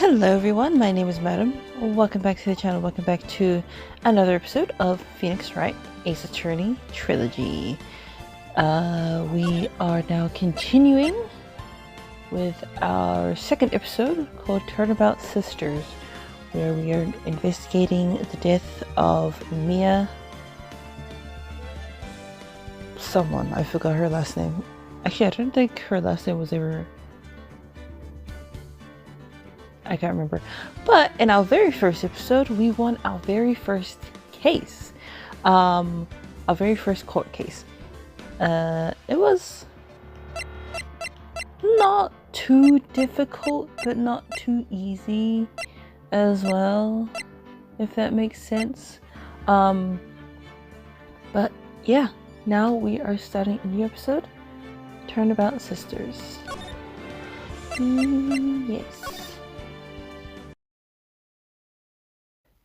Hello everyone, my name is Madam. Welcome back to the channel. Welcome back to another episode of Phoenix Wright Ace Attorney Trilogy. We are now continuing with our second episode called Turnabout Sisters, where we are investigating the death of Mia someone. I forgot her last name. Actually, I don't think her last name was ever... I can't remember. But in our very first episode, we won our very first case. Our very first court case. It was not too difficult, but not too easy as well, if that makes sense. But yeah, now we are starting a new episode, Turnabout Sisters. Yes.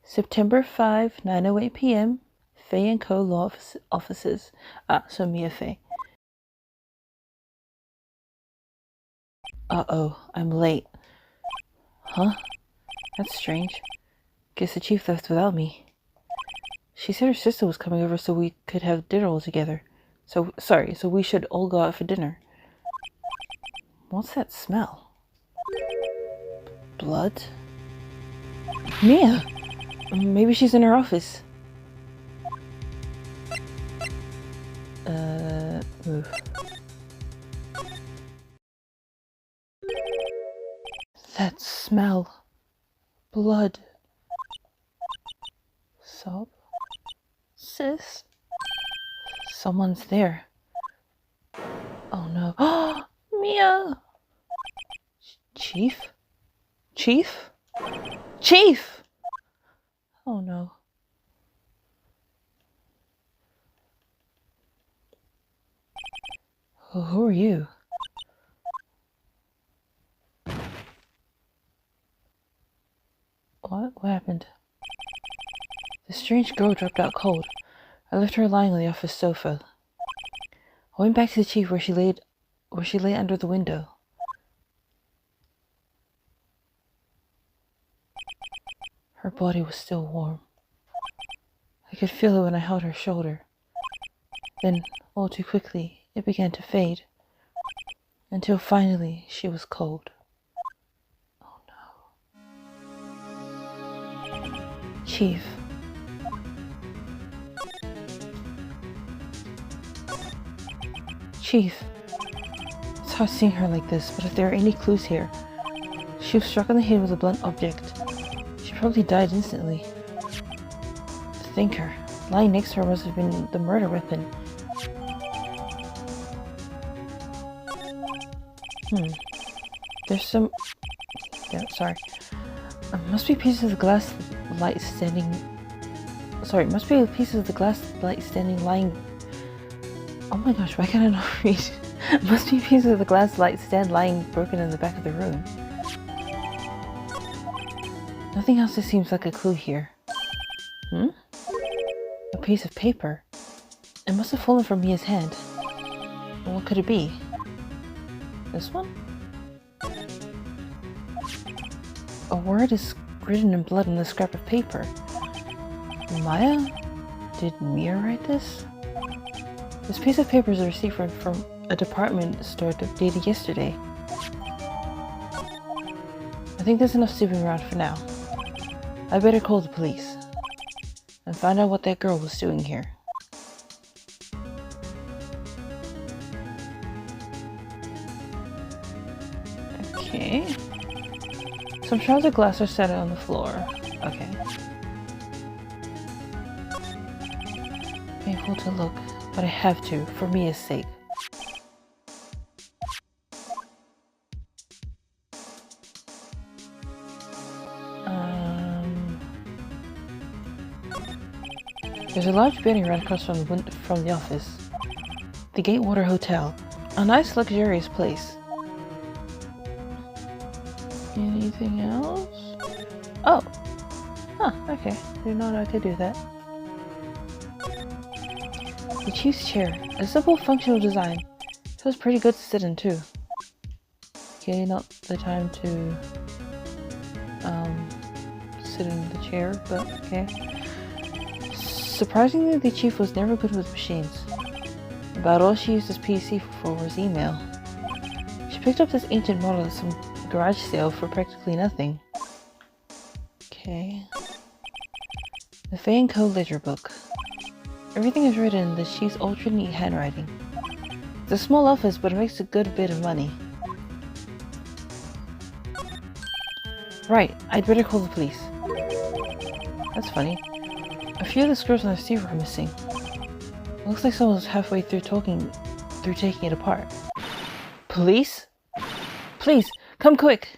September 5, 9:08 p.m. Faye & Co. Law Offices. So Mia Faye. Uh-oh, I'm late. Huh? That's strange. Guess the chief left without me. She said her sister was coming over so we could have dinner all together. So we should all go out for dinner. What's that smell? Blood? Mia! Maybe she's in her office. Move. That smell. Blood. Sob? Sis? Someone's there. Oh no. Oh, Mia! Chief? Chief? Chief! Oh no. Who are you? What happened? The strange girl dropped out cold. I left her lying on the office sofa. I went back to the chief where she lay under the window. Her body was still warm. I could feel it when I held her shoulder. Then, all too quickly, it began to fade. Until finally, she was cold. Oh no. Chief. Chief. It's hard seeing her like this, but if there are any clues here. She was struck on the head with a blunt object. She probably died instantly. The thinker. Lying next to her must have been the murder weapon. There's some... Yeah, sorry. Must be pieces of the glass light standing... Sorry, must be pieces of the glass light standing lying... Oh my gosh, why can't I not read? Must be pieces of the glass light stand lying broken in the back of the room. Nothing else just seems like a clue here. A piece of paper. It must have fallen from Mia's hand. What could it be? This one? A word is written in blood on the scrap of paper. Maya? Did Mia write this? This piece of paper is a receipt from a department store dated yesterday. I think there's enough sleeping around for now. I better call the police and find out what that girl was doing here. Okay. Some shards of glass are set on the floor. Okay. Painful to look, but I have to, for Mia's sake. There's a large building right across from the office. The Gatewater Hotel. A nice, luxurious place. Anything else? Oh! Huh, okay. Didn't know I could do that. The chief's chair. A simple, functional design. Feels pretty good to sit in, too. Okay, not the time to... sit in the chair, but okay. Surprisingly, the chief was never good with machines. About all she used his PC for was email. She picked up this ancient model at some garage sale for practically nothing. Okay. The Fey & Co. ledger book. Everything is written in the chief's ultra-neat handwriting. It's a small office, but it makes a good bit of money. Right, I'd better call the police. That's funny. A few of the screws on the receiver are missing. It looks like someone was halfway through taking it apart. Police? Please, come quick!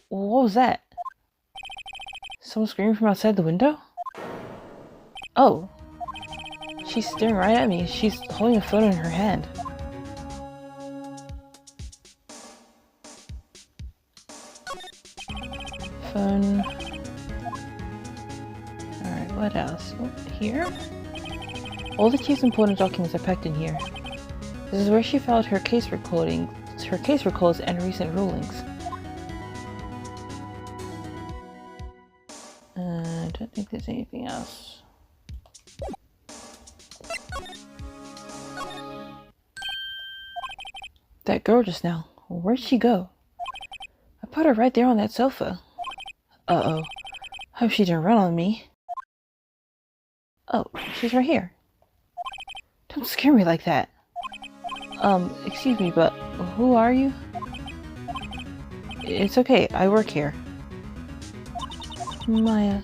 What was that? Someone screaming from outside the window? Oh. She's staring right at me. She's holding a phone in her hand. Phone. Alright, what else? Oh, here? All the chief's important documents are packed in here. This is where she filed her case records and recent rulings. I don't think there's anything else. That girl just now. Where'd she go? I put her right there on that sofa. Uh-oh. Hope she didn't run on me. Oh, she's right here. Don't scare me like that. Excuse me, but who are you? It's okay, I work here. Maya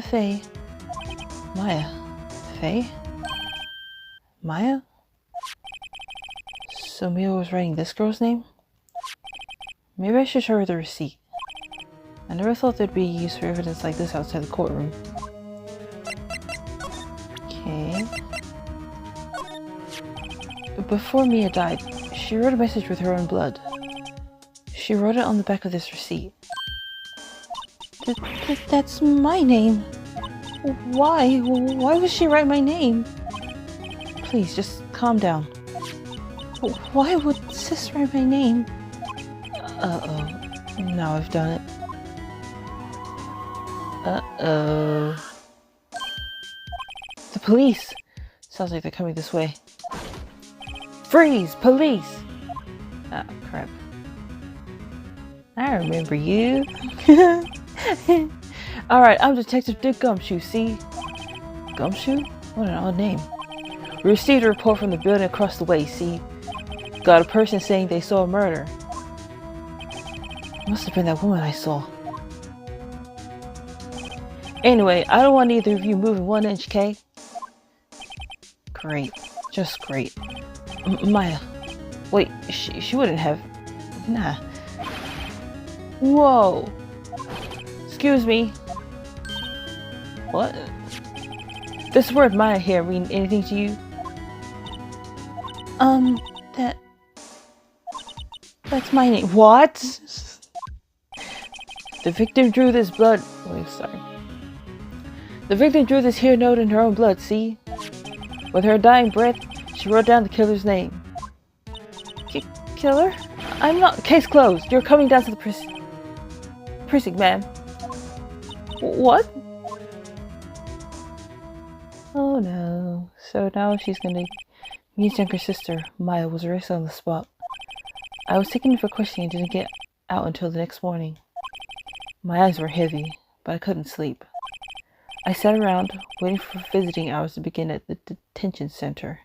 Fey. Maya Fey? Maya? So Mia was writing this girl's name? Maybe I should show her the receipt. I never thought there'd be use for evidence like this outside the courtroom. Okay. Before Mia died, she wrote a message with her own blood. She wrote it on the back of this receipt. That's my name. Why? Why would she write my name? Please, just calm down. Why would Sis write my name? Uh-oh. Now I've done it. Uh-oh. The police! Sounds like they're coming this way. Freeze! Police! Ah, crap. I remember you. Alright, I'm Detective Dick Gumshoe, see? Gumshoe? What an odd name. We received a report from the building across the way, see? Got a person saying they saw a murder. Must have been that woman I saw. Anyway, I don't want either of you moving 1 inch, Kay? Great. Just great. Maya. Wait, she wouldn't have... Nah. Whoa. Excuse me. What? This word Maya here mean anything to you? That's my name. What? The victim drew this blood... Wait, sorry. The victim drew this here note in her own blood, see? With her dying breath, she wrote down the killer's name. Killer? I'm not... Case closed. You're coming down to the precinct, ma'am. What? Oh no. So now she's gonna... Mia's younger sister, Maya, was arrested on the spot. I was taken in for questioning and didn't get out until the next morning. My eyes were heavy, but I couldn't sleep. I sat around, waiting for visiting hours to begin at the detention center.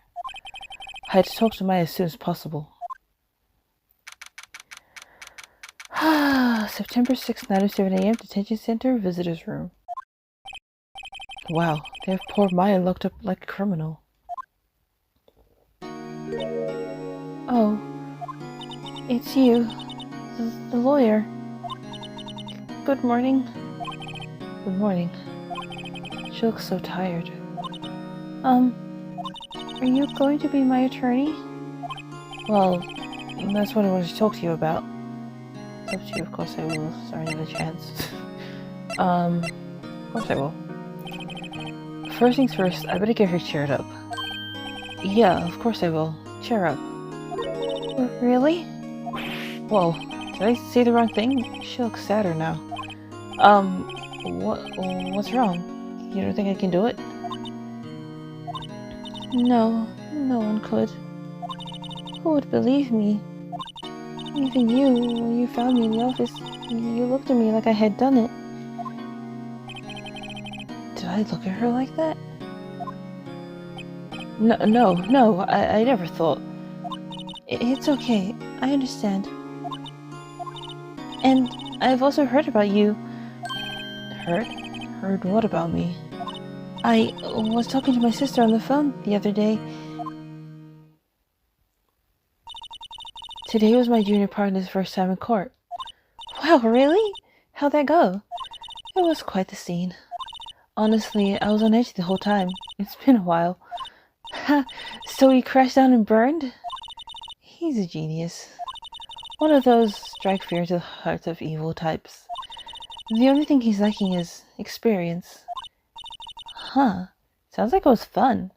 I had to talk to Maya as soon as possible. September 6th, 9:07 a.m., detention center, visitor's room. Wow, they have poor Maya locked up like a criminal. Oh, it's you, the lawyer. Good morning. Good morning. She looks so tired. Are you going to be my attorney? Well, that's what I wanted to talk to you about. Up to you, of course I will. Sorry, not a chance. Of course I will. First things first, I better get her cheered up. Yeah, of course I will. Cheer up. Really? Whoa, did I say the wrong thing? She looks sadder now. What's wrong? You don't think I can do it? No, no one could. Who would believe me? Even you, when you found me in the office, you looked at me like I had done it. Did I look at her like that? No, I never thought. It's okay, I understand. And I've also heard about you. Heard? Heard what about me? I was talking to my sister on the phone the other day. Today was my junior partner's first time in court. Wow, really? How'd that go? It was quite the scene. Honestly, I was on edge the whole time. It's been a while. Ha! So he crashed down and burned? He's a genius. One of those strike fear into the hearts of evil types. The only thing he's lacking is experience. Huh. Sounds like it was fun.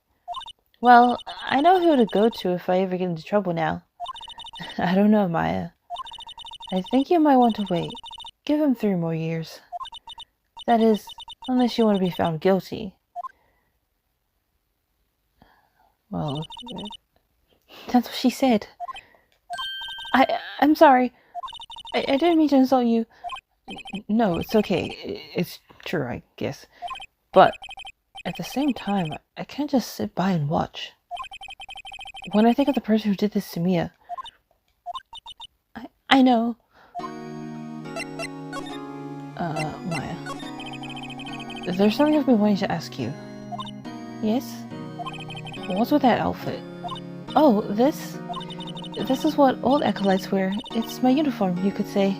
Well, I know who to go to if I ever get into trouble now. I don't know, Maya. I think you might want to wait. Give him 3 more years. That is, unless you want to be found guilty. Well, that's what she said. I'm sorry. I didn't mean to insult you. No, it's okay. It's true, I guess. But at the same time, I can't just sit by and watch. When I think of the person who did this to Mia, I know. Maya. There's something I've been wanting to ask you. Yes? What's with that outfit? Oh, this is what old acolytes wear. It's my uniform, you could say.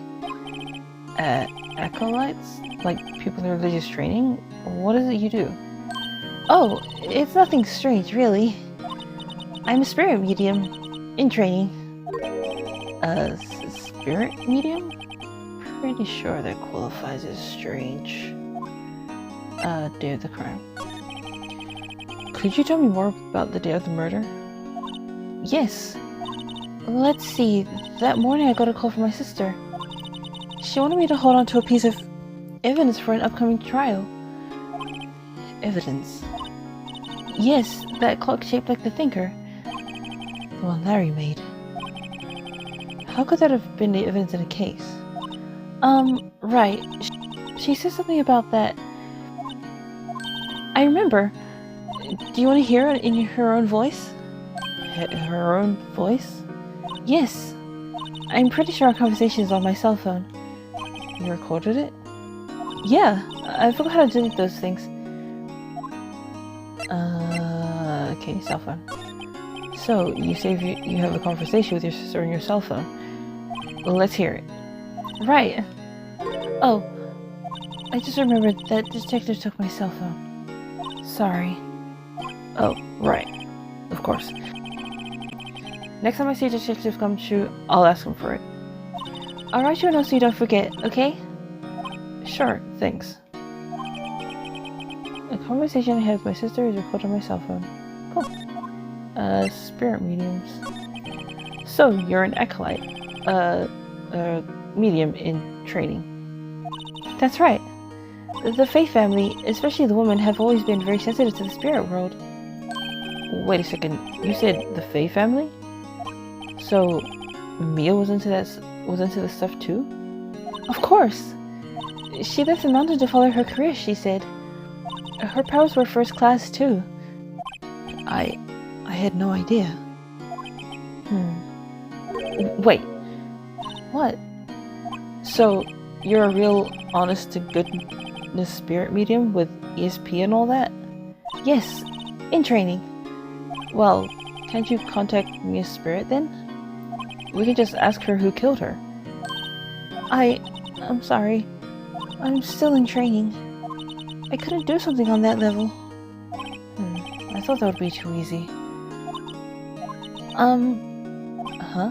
Acolytes? Like people in religious training? What is it you do? Oh, it's nothing strange, really. I'm a spirit medium in training. Spirit medium? Pretty sure that qualifies as strange. Day of the crime. Could you tell me more about the day of the murder? Yes. Let's see. That morning I got a call from my sister. She wanted me to hold on to a piece of evidence for an upcoming trial. Evidence? Yes, that clock shaped like the thinker. The one Larry made. How could that have been the evidence in a case? Right. She said something about that. I remember. Do you want to hear it in her own voice? Her own voice? Yes. I'm pretty sure our conversation is on my cell phone. You recorded it? Yeah, I forgot how to delete those things. Okay, cell phone. So, you say you have a conversation with your sister on your cell phone. Well, let's hear it. Right. Oh, I just remembered that detective took my cell phone. Sorry. Oh, right. Of course. Next time I see a detective come through, I'll ask him for it. I'll write you a note so you don't forget, okay? Sure, thanks. A conversation I had with my sister is recorded on my cell phone. Cool. Spirit mediums. So, you're an acolyte. Medium in training. That's right. The Faith family, especially the women, have always been very sensitive to the spirit world. Wait a second, you said the Faith family? So, Mia was into this stuff too? Of course! She left the mountain to follow her career, she said. Her powers were first class too. I had no idea. Wait. What? So, you're a real honest-to-goodness spirit medium with ESP and all that? Yes, in training. Well, can't you contact Mia's spirit then? We can just ask her who killed her. I'm sorry. I'm still in training. I couldn't do something on that level. I thought that would be too easy. Huh?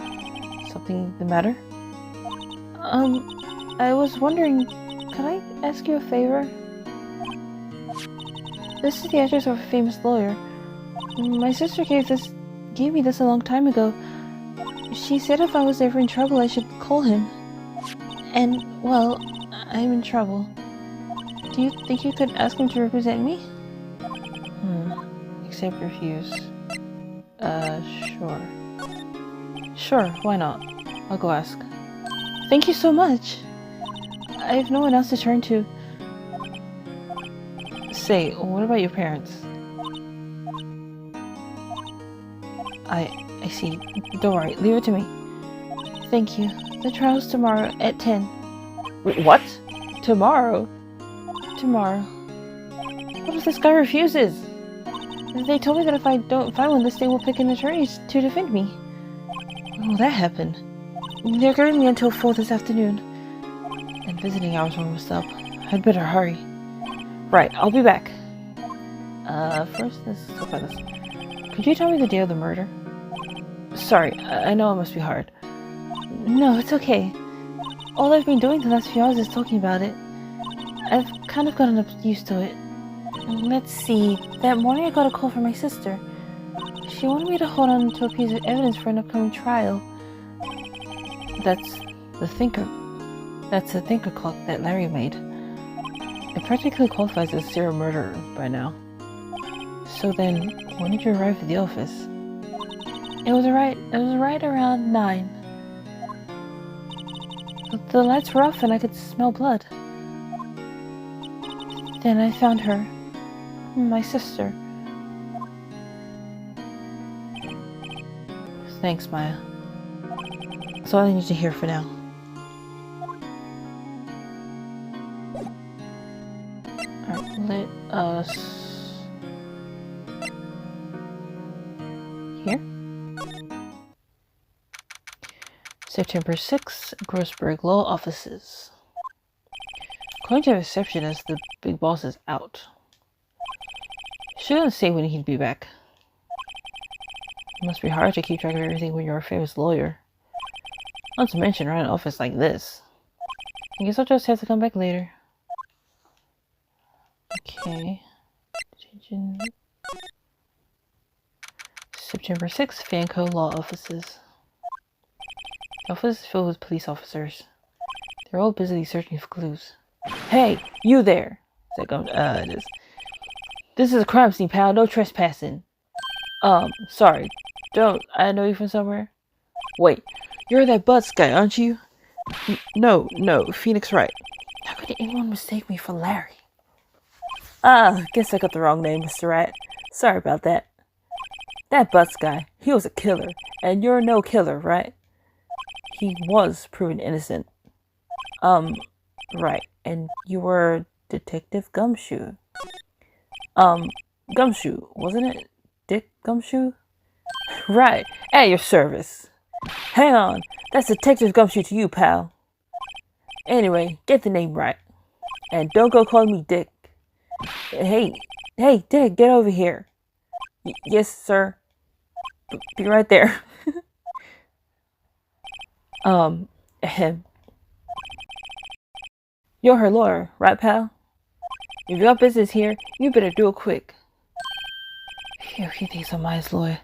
Something the matter? I was wondering, could I ask you a favor? This is the address of a famous lawyer. My sister gave me this a long time ago. She said if I was ever in trouble, I should call him. And, well, I'm in trouble. Do you think you could ask him to represent me? Accept, refuse. Sure. Sure, why not? I'll go ask. Thank you so much! I have no one else to turn to. Say, what about your parents? I see. Don't worry, leave it to me. Thank you. The trial's tomorrow at 10. Wait, what? Tomorrow? Tomorrow. What if this guy refuses? They told me that if I don't find one, the state will pick an attorney to defend me. When will that happen? They're giving me until 4 this afternoon. And visiting hours are almost up. I'd better hurry. Right, I'll be back. First, let's talk about this. Could you tell me the day of the murder? Sorry, I know it must be hard. No, it's okay. All I've been doing the last few hours is talking about it. I've kind of gotten used to it. Let's see. That morning I got a call from my sister. She wanted me to hold on to a piece of evidence for an upcoming trial. That's the thinker clock that Larry made. It practically qualifies as serial murderer by now. So then, when did you arrive at the office? It was right around 9. The lights were off and I could smell blood. Then I found her. My sister. Thanks, Maya. That's all I need to hear for now. Alright, let us... Here? September 6th, Grossberg Law Offices. According to the receptionist, the big boss is out. She didn't say when he'd be back. It must be hard to keep track of everything when you're a famous lawyer. Not to mention running an office like this. I guess I'll just have to come back later. Okay. Attention. September 6th, Fanco Law Offices. The office is filled with police officers. They're all busily searching for clues. Hey, you there! This is a crime scene, pal. No trespassing. Sorry. Don't I know you from somewhere? Wait, you're that Butts guy, aren't you? No, Phoenix Wright. How could anyone mistake me for Larry? Guess I got the wrong name, Mr. Wright. Sorry about that. That Butts guy, he was a killer, and you're no killer, right? He was proven innocent. Right, and you were Detective Gumshoe. Gumshoe, wasn't it? Dick Gumshoe? Right, at your service. Hang on, that's Detective Gumshoe to you, pal. Anyway, get the name right. And don't go calling me Dick. Hey, Dick, get over here. Yes, sir. Be right there. Ahem. You're her lawyer, right, pal? If you got business here, you better do it quick. Phew, he thinks I'm Maya's lawyer.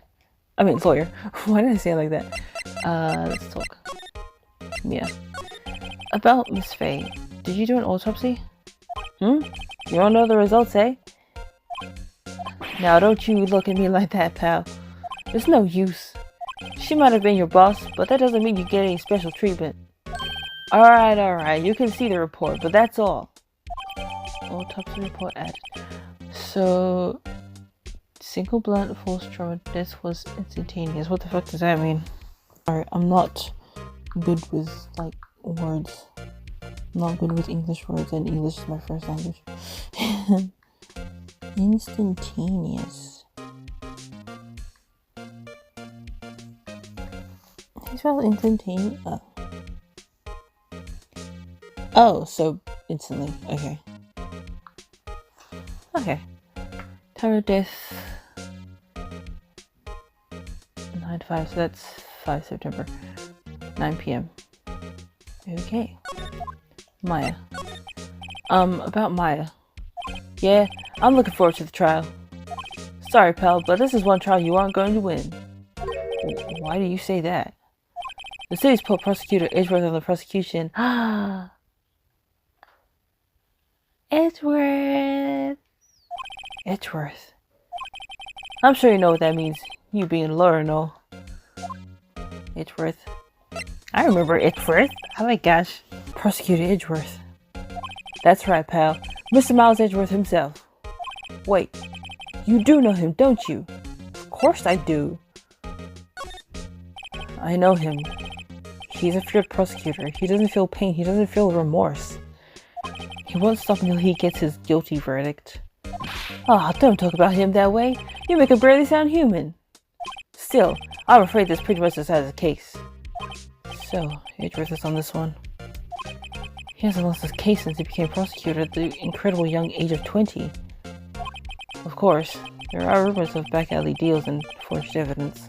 Lawyer. Why did I say it like that? Let's talk. Yeah. About Miss Faye. Did you do an autopsy? You don't know the results, eh? Now, don't you look at me like that, pal. There's no use. She might have been your boss, but that doesn't mean you get any special treatment. Alright. You can see the report, but that's all. Autopsy report added. So, single blunt force trauma. This was instantaneous. What the fuck does that mean? Sorry, I'm not good with, words. I'm not good with English words, and English is my first language. Instantaneous. How do you spell instantaneous? Oh, so instantly. Okay. Time of death 9/5, so that's 5 September. 9 p.m. Okay. Maya. About Maya. Yeah, I'm looking forward to the trial. Sorry, pal, but this is one trial you aren't going to win. Why do you say that? The city's prosecutor is working on the prosecution. Edgeworth. Edgeworth. I'm sure you know what that means. You being Laura and all. Edgeworth. I remember Edgeworth. Oh my gosh. Prosecutor Edgeworth. That's right, pal. Mr. Miles Edgeworth himself. Wait. You do know him, don't you? Of course I do. I know him. He's a feared prosecutor. He doesn't feel pain. He doesn't feel remorse. He won't stop until he gets his guilty verdict. Ah, don't talk about him that way. You make him barely sound human. Still, I'm afraid this pretty much decides the case. So, Edgeworth is on this one. He hasn't lost his case since he became prosecutor at the incredible young age of 20. Of course, there are rumors of back alley deals and forged evidence.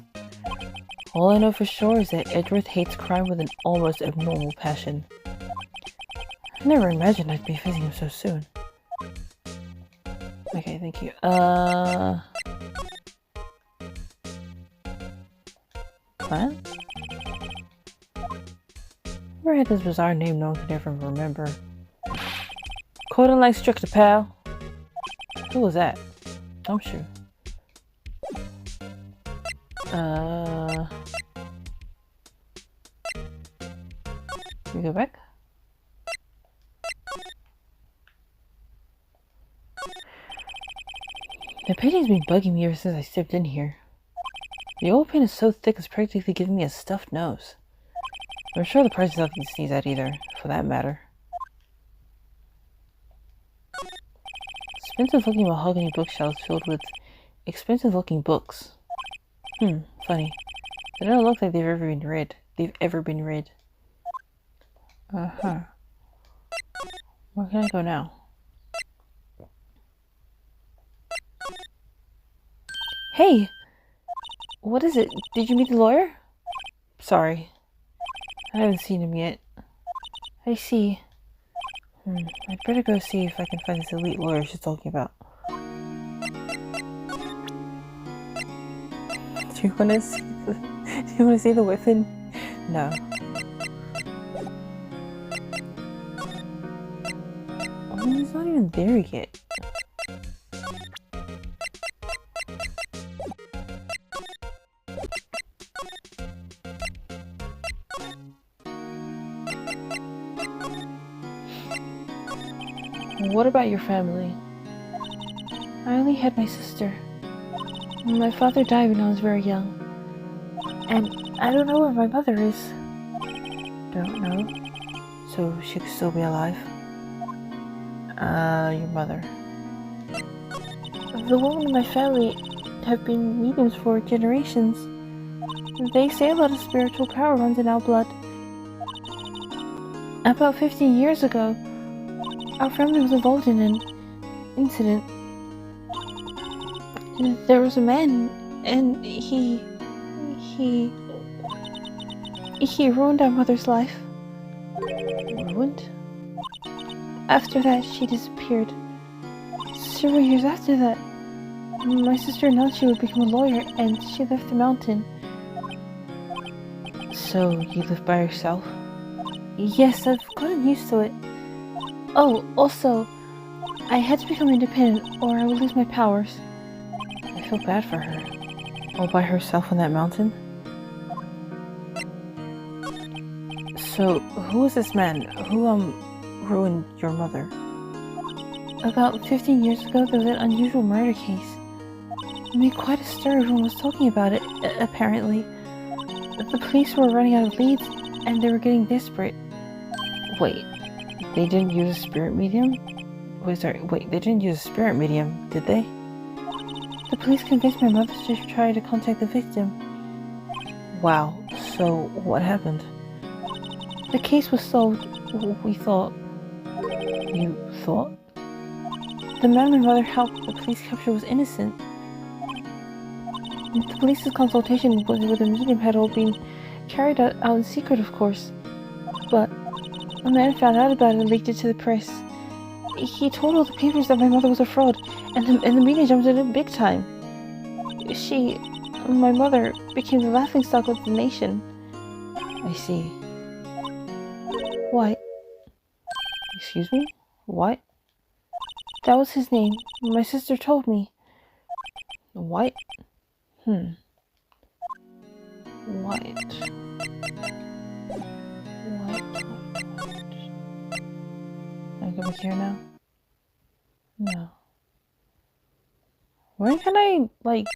All I know for sure is that Edgeworth hates crime with an almost abnormal passion. I never imagined I'd be facing him so soon. Okay, thank you. Plan? Never had this bizarre name no one could ever remember. Coding like Structure, pal. Who was that? I'm sure. Can we go back? The painting's been bugging me ever since I stepped in here. The oil paint is so thick it's practically giving me a stuffed nose. I'm sure the price is nothing to sneeze at either, for that matter. Expensive looking mahogany bookshelves filled with expensive looking books. Funny. They don't look like they've ever been read. Uh-huh. Where can I go now? Hey! What is it? Did you meet the lawyer? Sorry. I haven't seen him yet. I see. I'd better go see if I can find this elite lawyer she's talking about. Do you want to see the weapon? No. Oh, he's not even there yet. What about your family? I only had my sister. My father died when I was very young. And I don't know where my mother is. Don't know? So she could still be alive? Your mother. The women in my family have been mediums for generations. They say a lot of spiritual power runs in our blood. About 15 years ago, our family was involved in an incident. There was a man, and he ruined our mother's life. Ruined? After that, she disappeared. Several years after that, my sister announced she would become a lawyer, and she left the mountain. So, you live by yourself? Yes, I've gotten used to it. Oh, also, I had to become independent or I would lose my powers. I feel bad for her. All by herself on that mountain? So, who was this man? Who, ruined your mother? About 15 years ago, there was an unusual murder case. It made quite a stir. Everyone was talking about it, apparently. The police were running out of leads, and they were getting desperate. Wait. They didn't use a spirit medium? Wait, they didn't use a spirit medium, did they? The police convinced my mother to try to contact the victim. Wow, so what happened? The case was solved, we thought. You thought? The man my mother helped the police capture was innocent. The police's consultation with the medium had all been carried out in secret, of course. But a man found out about it and leaked it to the press. He told all the papers that my mother was a fraud, and the media jumped in it big time. My mother, became the laughingstock of the nation. I see. What? Excuse me? What? That was his name. My sister told me. White? White. White. Can I go back here now? No. Where can I, like...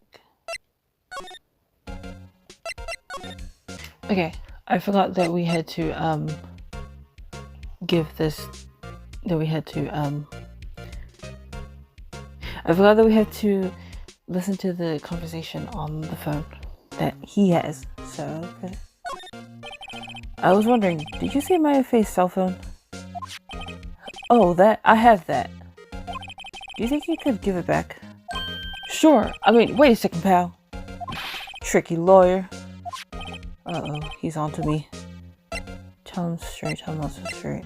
Okay, I forgot that we had to, give this... That we had to, I forgot that we had to listen to the conversation on the phone that he has, so... I was wondering, did you see my face cell phone? Oh, that, I have that. Do you think you could give it back? Sure, I mean, wait a second, pal. Tricky lawyer. Uh-oh, he's on to me. Tell him straight, tell him not so straight.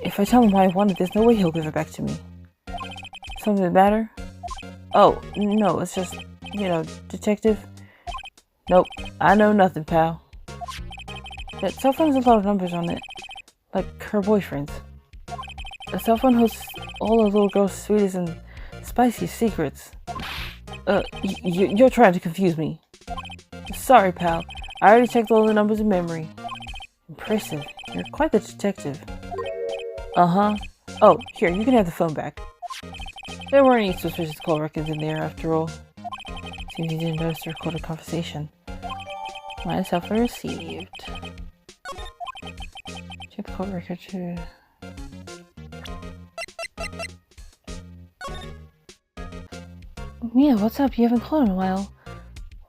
If I tell him why I want it, there's no way he'll give it back to me. Something the matter? Oh, no, it's just, you know, detective. Nope, I know nothing, pal. That cell phone has a lot of numbers on it. Like her boyfriend's. The cell phone hosts all the little girl's sweetest and spiciest secrets. You're trying to confuse me. Sorry, pal. I already checked all the numbers in memory. Impressive. You're quite the detective. Uh-huh. Oh, here, you can have the phone back. There weren't any suspicious call records in there, after all. Seems you didn't notice the recorded conversation. Myself received. Check the call record too. Mia, what's up? You haven't called in a while.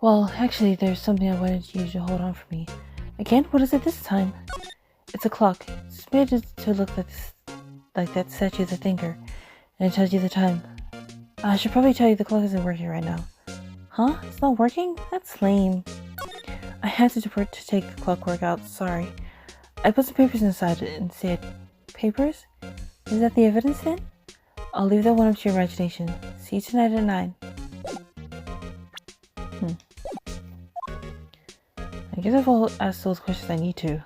Well, actually, there's something I wanted you to hold on for me. Again? What is it this time? It's a clock. It's made to look like that statue of the thinker, and it tells you the time. I should probably tell you the clock isn't working right now. Huh? It's not working? That's lame. I had to take the clockwork out. Sorry. I put some papers inside it and said, papers? Is that the evidence then? I'll leave that one up to your imagination. See you tonight at 9. I guess I've all asked those questions I need to.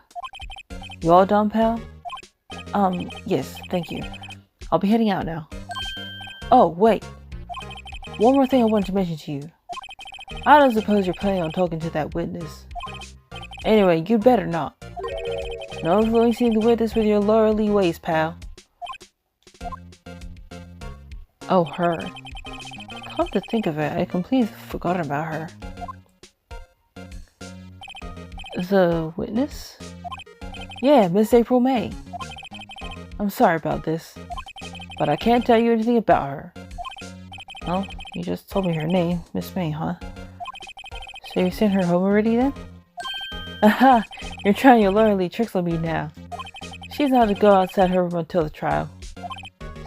You all done, pal? Yes, thank you. I'll be heading out now. Oh, wait. One more thing I wanted to mention to you. I don't suppose you're planning on talking to that witness. Anyway, you better not. No influencing the witness with your lawyerly ways, pal. Oh, her. Come to think of it, I completely forgot about her. The witness? Yeah, Miss April May. I'm sorry about this, but I can't tell you anything about her. Well, you just told me her name, Miss May, huh? So you sent her home already then? Aha! You're trying your lawyerly tricks on me now. She's not to go outside her room until the trial.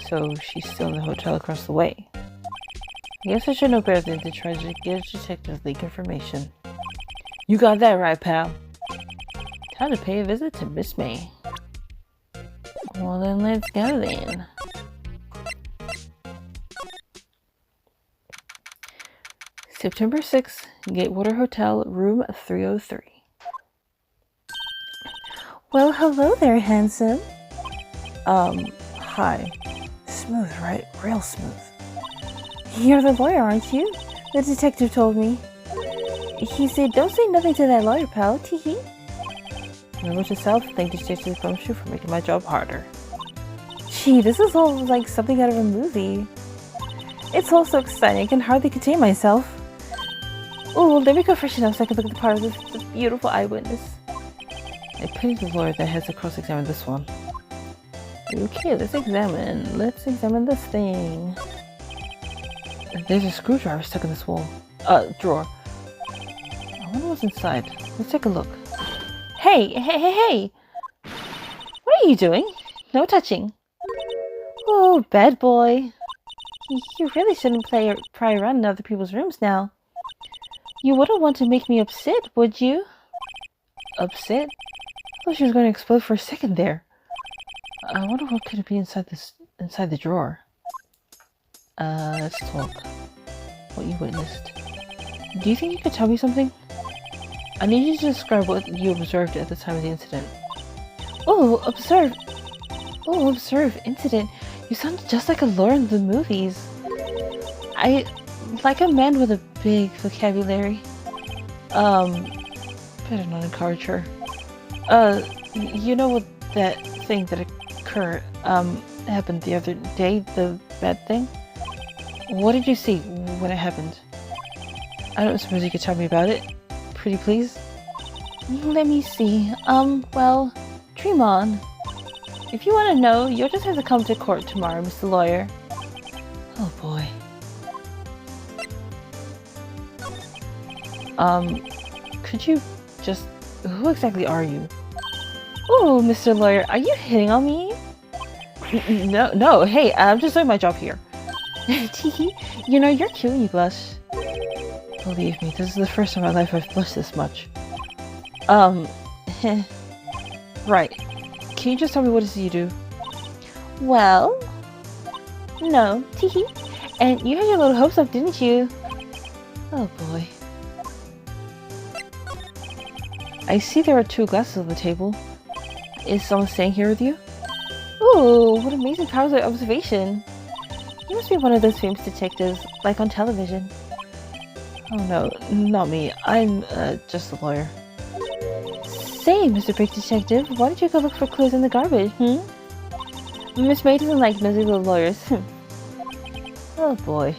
So she's still in the hotel across the way. I guess I should know better than to try to get a detective leak information. You got that right, pal. Time to pay a visit to Miss May. Well then, let's go then. September 6th, Gatewater Hotel, room 303. Well, hello there, handsome. Hi. Smooth, right? Real smooth. You're the lawyer, aren't you? The detective told me. He said, don't say nothing to that lawyer, pal. Tee-hee. Remember to self, thank Detective Gumshoe for making my job harder. Gee, this is all like something out of a movie. It's all so exciting, I can hardly contain myself. Oh, let me go freshen up so I can look at the part of this beautiful eyewitness. I pity the lawyer that has to cross-examine this one. Okay, let's examine. Let's examine this thing. There's a screwdriver stuck in this wall. Drawer. I wonder what's inside. Let's take a look. Hey! What are you doing? No touching. Oh, bad boy. You really shouldn't pry around in other people's rooms now. You wouldn't want to make me upset, would you? Upset? I thought she was going to explode for a second there. I wonder what could be inside the drawer. Let's talk. What you witnessed. Do you think you could tell me something? I need you to describe what you observed at the time of the incident. Observe incident. You sound just like a lawyer in the movies. I like a man with a big vocabulary. Better not encourage her. You know what that thing that happened the other day, the bad thing? What did you see when it happened? I don't suppose you could tell me about it? Pretty please? Let me see. Well, dream on. If you want to know, you'll just have to come to court tomorrow, Mr. Lawyer. Oh boy. Could you just... Who exactly are you? Oh, Mr. Lawyer, are you hitting on me? No, hey, I'm just doing my job here. Tiki, you know, you're cute when you blush. Believe me, this is the first time in my life I've blushed this much. Right. Can you just tell me what it is you do? Well... No, teehee. And you had your little hopes up, didn't you? Oh boy. I see there are 2 glasses on the table. Is someone staying here with you? Ooh, what amazing powers of observation. You must be one of those famous detectives, like on television. Oh no, not me. I'm, just a lawyer. Say, Mr. Big Detective, why don't you go look for clues in the garbage, Miss May doesn't like nosy little lawyers. Oh boy.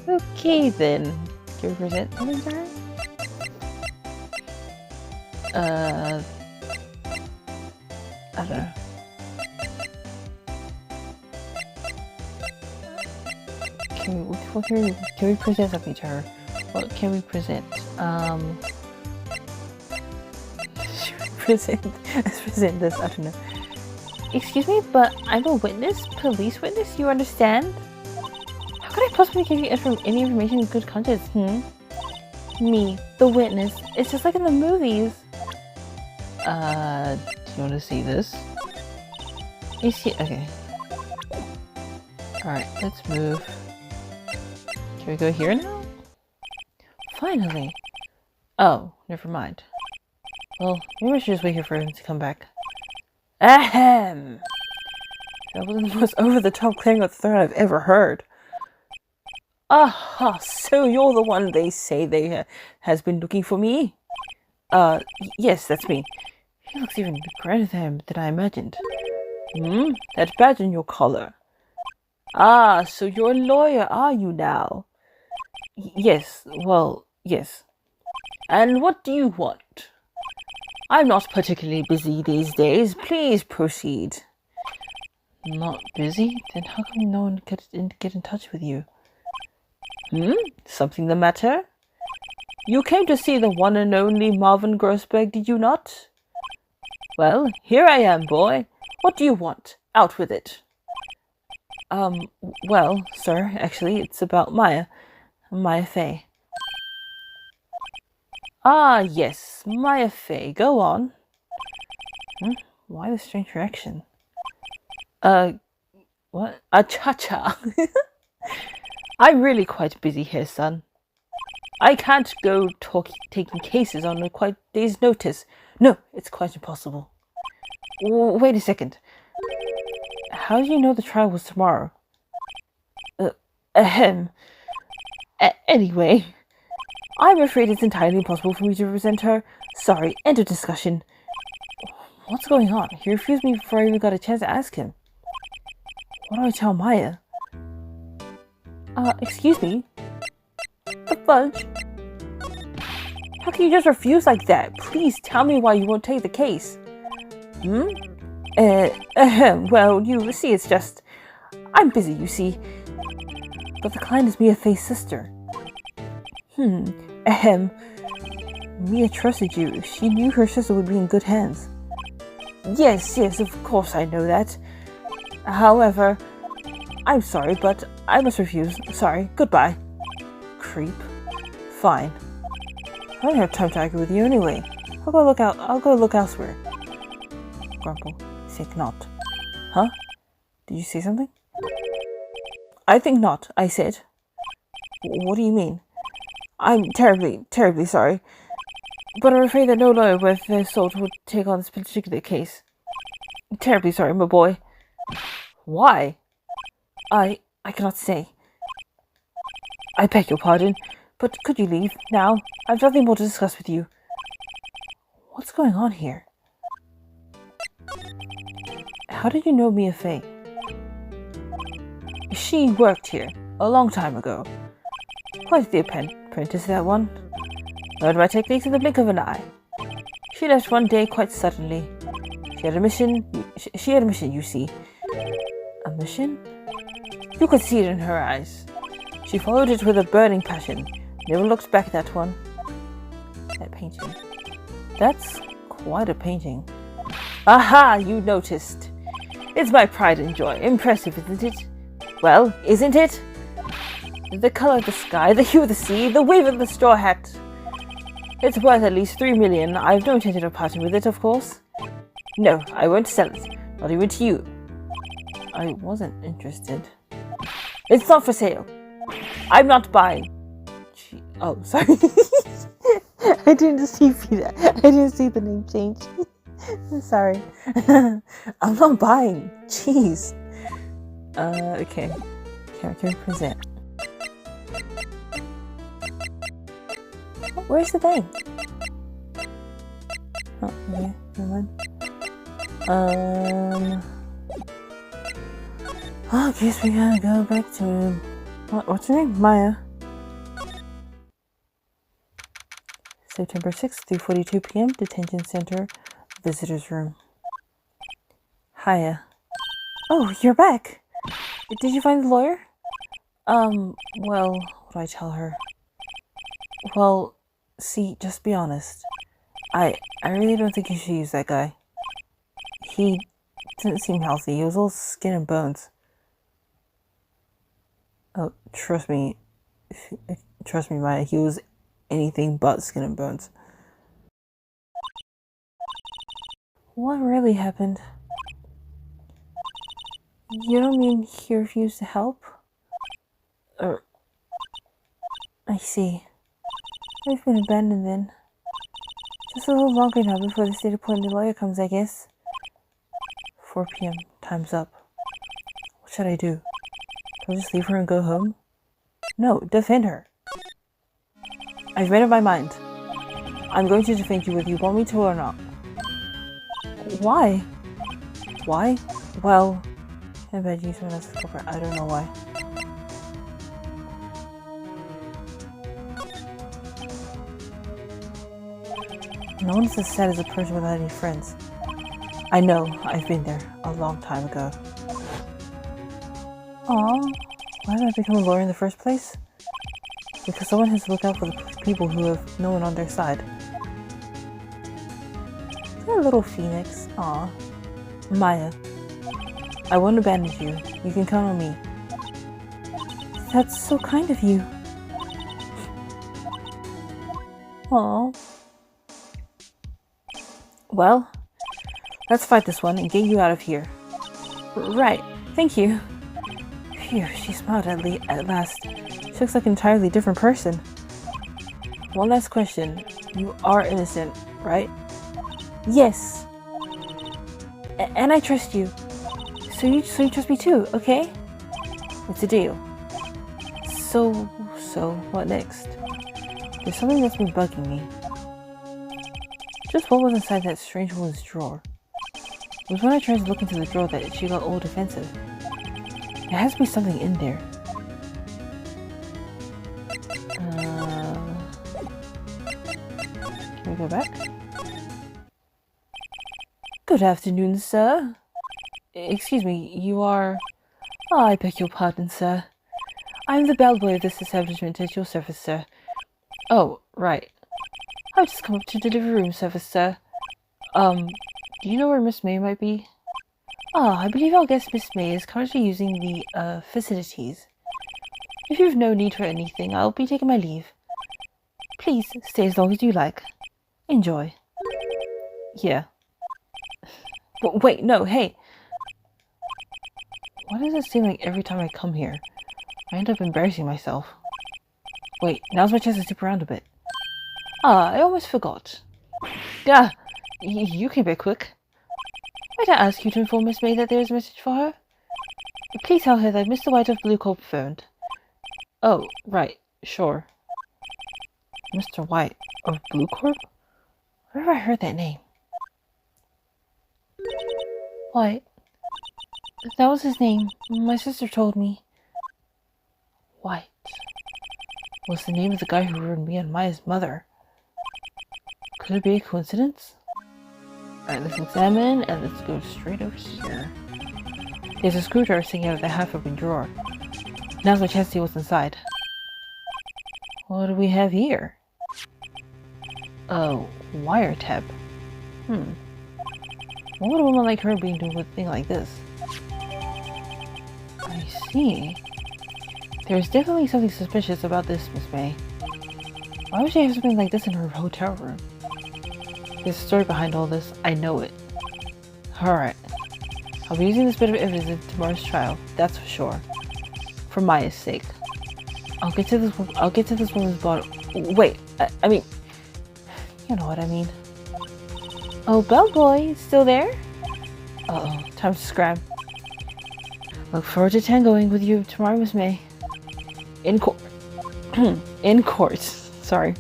Okay then. Do you present something to her? I don't know. Can we present something to her? What can we present? Let's present this, I don't know. Excuse me, but I'm a witness? Police witness, you understand? How could I possibly give you any information in good conscience, Me, the witness. It's just like in the movies. Do you want to see this? You see? Okay. Alright, let's move. Can we go here now? Finally! Oh, never mind. Well, maybe I should just wait here for him to come back. Ahem! That wasn't the most over-the-top clearing of the throat I've ever heard. Aha! So you're the one they say has been looking for me? Yes, that's me. He looks even greater than I imagined. That badge on your collar. Ah, so you're a lawyer, are you now? Yes, well, yes. And what do you want? I'm not particularly busy these days. Please proceed. Not busy? Then how come no one get in touch with you? Something the matter? You came to see the one and only Marvin Grossberg, did you not? Well, here I am, boy. What do you want? Out with it. Well, sir, actually, it's about Maya Fey. Ah, yes, Maya Fey. Go on. Why the strange reaction? What? Cha-cha. I'm really quite busy here, son. I can't go taking cases on a quite day's notice. No, it's quite impossible. Wait a second. How do you know the trial was tomorrow? Anyway, I'm afraid it's entirely impossible for me to represent her. Sorry, end of discussion. What's going on? He refused me before I even got a chance to ask him. What do I tell Maya? Excuse me? The fudge? How can you just refuse like that? Please tell me why you won't take the case. Well, you see, it's just... I'm busy, you see. But the client is Mia Fey's sister. Mia trusted you. She knew her sister would be in good hands. Yes, of course I know that. However, I'm sorry, but I must refuse. Sorry, goodbye. Creep. Fine. I don't have time to argue with you anyway. I'll go look elsewhere. Grumble. Think not. Huh? Did you say something? I think not, I said. What do you mean? I'm terribly, terribly sorry. But I'm afraid that no lawyer worth their salt would take on this particular case. Terribly sorry, my boy. Why? I cannot say. I beg your pardon, but could you leave now? I've nothing more to discuss with you. What's going on here? How did you know Mia Fey? She worked here a long time ago. Quite the apprentice, that one. Learned my techniques in the blink of an eye. She left one day quite suddenly. She had a mission, you see. A mission? You could see it in her eyes. She followed it with a burning passion. Never looked back at that one. That painting. That's quite a painting. Aha! You noticed. It's my pride and joy. Impressive, isn't it? Well, isn't it? The color of the sky, the hue of the sea, the wave of the straw hat. It's worth at least 3 million. I've no intention of parting with it, of course. No, I won't sell it. Not even to you. I wasn't interested. It's not for sale. I'm not buying. Oh, sorry. I didn't see that. I didn't see the name change. Sorry. I'm not buying. Jeez. Okay. Character present. Where's the thing? Oh, okay. Never mind. I guess we gotta go back to... What's her name? Maya. September 6th, 3:42 p.m. Detention Center. Visitor's room. Hiya. Oh, you're back. Did you find the lawyer? Well, what do I tell her? Well, see, just be honest. I really don't think you should use that guy. He didn't seem healthy. He was all skin and bones. Oh, trust me, Maya, he was anything but skin and bones. What really happened? You don't mean he refused to help? I see. I've been abandoned then. Just a little longer now before the state-appointed lawyer comes, I guess. 4 p.m. Time's up. What should I do? Do I just leave her and go home? No, defend her. I've made up my mind. I'm going to defend you whether you want me to or not. Why? Why? Well, I bet you someone else's culprit. I don't know why. No one's as sad as a person without any friends. I know, I've been there a long time ago. Aw, why did I become a lawyer in the first place? Because someone has to look out for the people who have no one on their side. You're a little phoenix. Aw. Maya, I won't abandon you. You can count on me. That's so kind of you. Aw. Well, let's fight this one and get you out of here. Right, thank you. Phew, she smiled at last. She looks like an entirely different person. One last question. You are innocent, right? Yes. And I trust you. So you trust me too, okay? What's the deal? So, what next? There's something that's been bugging me. Just what was inside that strange woman's drawer? It was when I tried to look into the drawer that she got all defensive. There has to be something in there. Can we go back? Good afternoon, sir. Excuse me, you are... Oh, I beg your pardon, sir. I'm the bellboy of this establishment at your service, sir. Oh, right. I've just come up to deliver room service, sir. Do you know where Miss May might be? Ah, I believe our guest Miss May is currently using the, facilities. If you've no need for anything, I'll be taking my leave. Please, stay as long as you like. Enjoy. Yeah. Wait, no, hey! Why does it seem like every time I come here, I end up embarrassing myself? Wait, now's my chance to stick around a bit. Ah, I almost forgot. Gah! You came back quick. Might I ask you to inform Miss May that there is a message for her? Please tell her that Mr. White of Blue Corp phoned. Oh, right, sure. Mr. White of Blue Corp? Where have I heard that name? White. That was his name. My sister told me. White was the name of the guy who ruined me and Maya's mother. Could it be a coincidence? Alright, let's examine and let's go straight over here. There's a screwdriver sticking out of the half-open drawer. Now's my chance to see what's inside. What do we have here? Oh, wiretap. What would a woman like her be doing with a thing like this? I see. There's definitely something suspicious about this, Miss May. Why would she have something like this in her hotel room? There's a story behind all this. I know it. Alright. I'll be using this bit of evidence in tomorrow's trial, that's for sure. For Maya's sake. I'll get to this woman's body. Wait, I mean, you know what I mean. Oh, bellboy, still there? Uh-oh, time to scram. Look forward to tangoing with you tomorrow, Miss May. In court. In court. Sorry.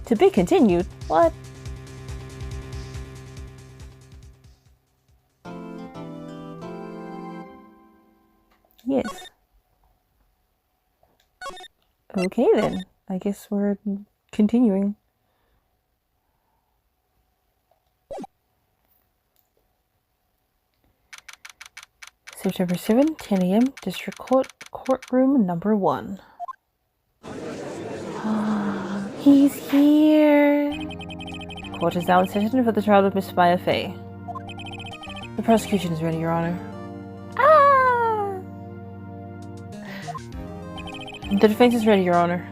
To be continued. What? Yes. Okay then. I guess we're continuing. September 7, 10 a.m. District Court, courtroom number 1. He's here. Court is now in session for the trial of Miss Maya Fey. The prosecution is ready, Your Honor. Ah! The defense is ready, Your Honor.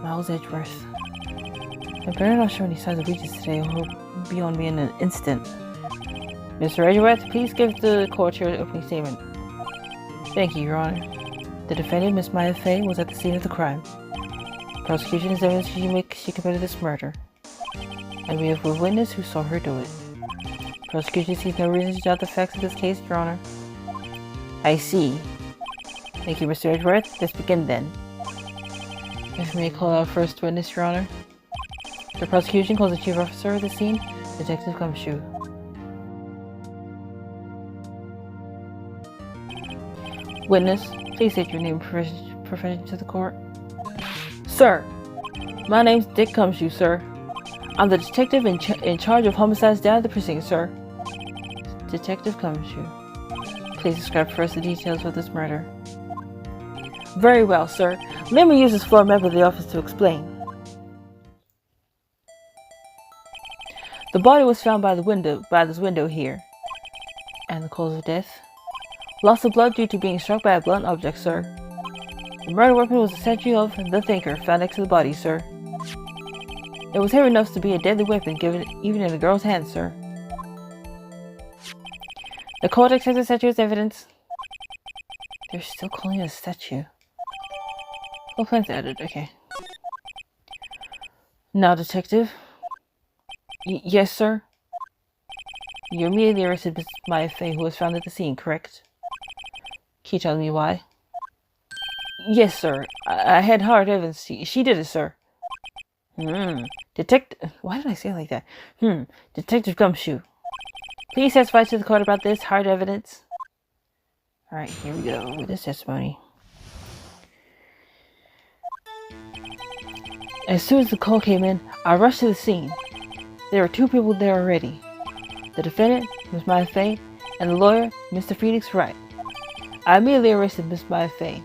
Miles Edgeworth. I better not show any signs of weakness today, or he'll be on me in an instant. Mr. Edgeworth, please give the court your opening statement. Thank you, Your Honor. The defendant, Miss Maya Fey, was at the scene of the crime. Prosecution is evidence she committed this murder. And we have a witness who saw her do it. Prosecution sees no reason to doubt the facts of this case, Your Honor. I see. Thank you, Mr. Edgeworth. Let's begin then. If you may call out first witness, Your Honor. The prosecution calls the chief officer of the scene, Detective Gumshoe. Witness, please state your name and profession to the court. Sir, my name's Dick Gumshoe, sir. I'm the detective in charge of homicides down at the precinct, sir. Detective Gumshoe, please describe for us the details of this murder. Very well, sir. Let me use this floor map of the office to explain. The body was found by this window here. And the cause of death? Loss of blood due to being struck by a blunt object, sir. The murder weapon was a statue of the Thinker found next to the body, sir. It was heavy enough to be a deadly weapon given even in a girl's hands, sir. The court accepts the statue as evidence. They're still calling it a statue. All plans added, okay. Now, detective. Yes, sir. You immediately arrested Miss Maya Fey, who was found at the scene, correct? Can you tell me why? Yes, sir. I had hard evidence. She did it, sir. Why did I say it like that? Detective Gumshoe. Please testify to the court about this hard evidence. Alright, here we go with this testimony. As soon as the call came in, I rushed to the scene. There were 2 people there already. The defendant, Miss Maya Fey, and the lawyer, Mr. Phoenix Wright. I immediately arrested Miss Maya Fey.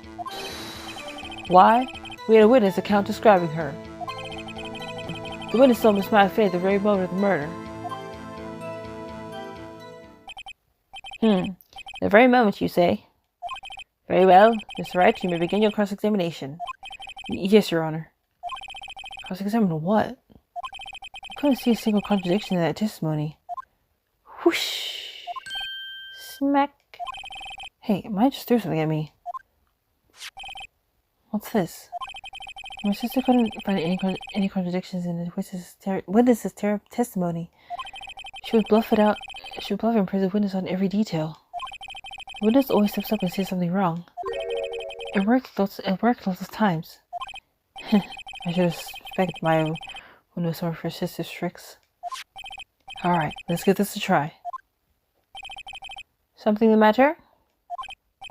Why? We had a witness account describing her. The witness saw Miss Maya Fey at the very moment of the murder. The very moment, you say? Very well, Mr. Wright, you may begin your cross-examination. Yes, Your Honor. Cross-examine what? I couldn't see a single contradiction in that testimony. Whoosh! Smack! Hey, Maya just threw something at me. What's this? My sister couldn't find any contradictions in the witness's testimony. She would bluff it out. She would bluff and praise the witness on every detail. Windows always steps up and says something wrong. It worked lots of times. I should have expected my Windows for her sister's tricks. Alright, let's give this a try. Something the matter?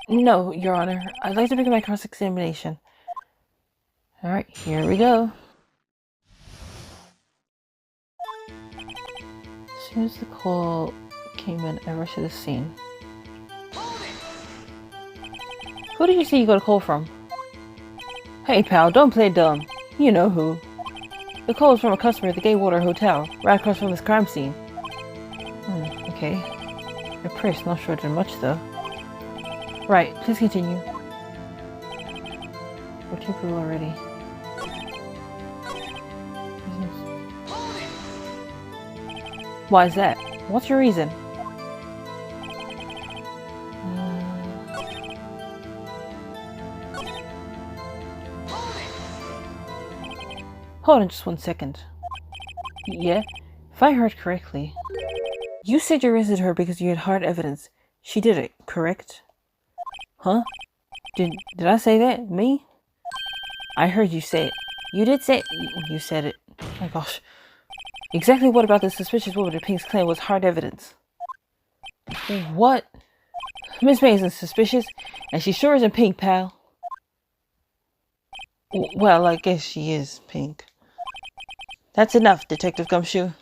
No, Your Honor. I'd like to begin my cross-examination. Alright, here we go. As soon as the call came in, I rushed to the scene. Who did you say you got a call from? Hey pal, don't play dumb. You know who. The call was from a customer at the Gatewaters Hotel, right across from this crime scene. Okay. Your purse not shorter than much though. Right, please continue. We're too cool already. Why is that? What's your reason? Hold on just 1 second. Yeah? If I heard correctly, you said you arrested her because you had hard evidence. She did it, correct? Huh? Did I say that? Me? I heard you say it. You did say it. You said it. Oh my gosh. Exactly what about the suspicious woman in Pink's claim was hard evidence? What? Miss Mason's suspicious, and she sure isn't Pink, pal. Well, I guess she is Pink. That's enough, Detective Gumshoe.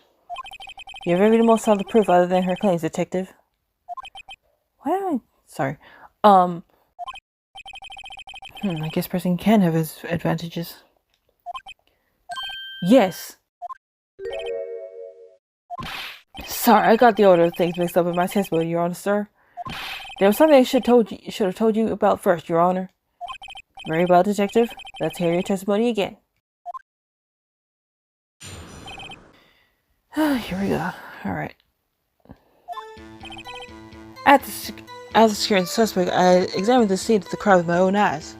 You have every more solid proof other than her claims, Detective. Why am I... Sorry. I guess person can have his advantages. Yes. Sorry, I got the order of things mixed up in my testimony, Your Honor, sir. There was something I should have told you about first, Your Honor. Very well, Detective. Let's hear your testimony again. Here we go. Alright. As a securing suspect, I examined the scene of the crime with my own eyes.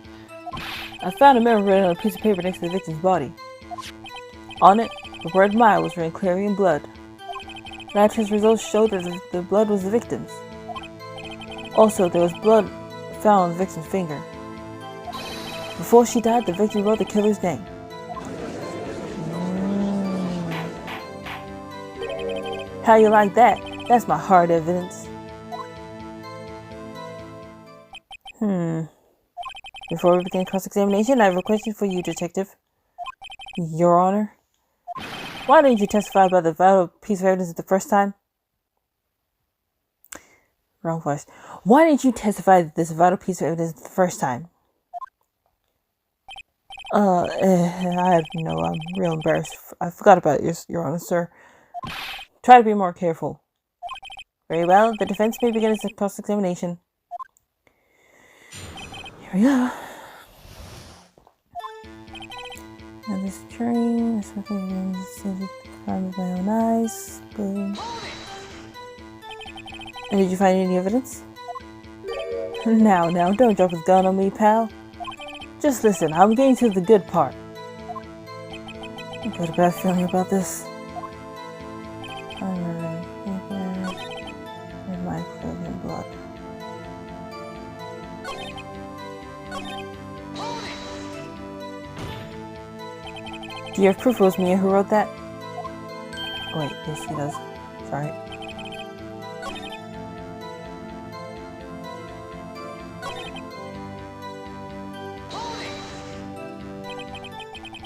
I found a memo written on a piece of paper next to the victim's body. On it, the word "Maya" was written clearly in blood. Lab test results showed that the blood was the victim's. Also, there was blood found on the victim's finger. Before she died, the victim wrote the killer's name. How you like that? That's my hard evidence. Before we begin cross-examination, I have a question for you, Detective. Your Honor. Why didn't you testify about the vital piece of evidence the first time? Wrong voice. Why didn't you testify this vital piece of evidence the first time? I know, I'm real embarrassed. I forgot about it, Your Honor, sir. Try to be more careful. Very well, the defense may begin its cross-examination. Here we go. And this attorney, the crime with my own eyes. Boom. And did you find any evidence? Now, don't drop his gun on me, pal. Just listen, I'm getting to the good part. I've got a bad feeling about this. With my frozen blood. Do you have proof it was Mia who wrote that? Oh, wait, yes he does. Sorry.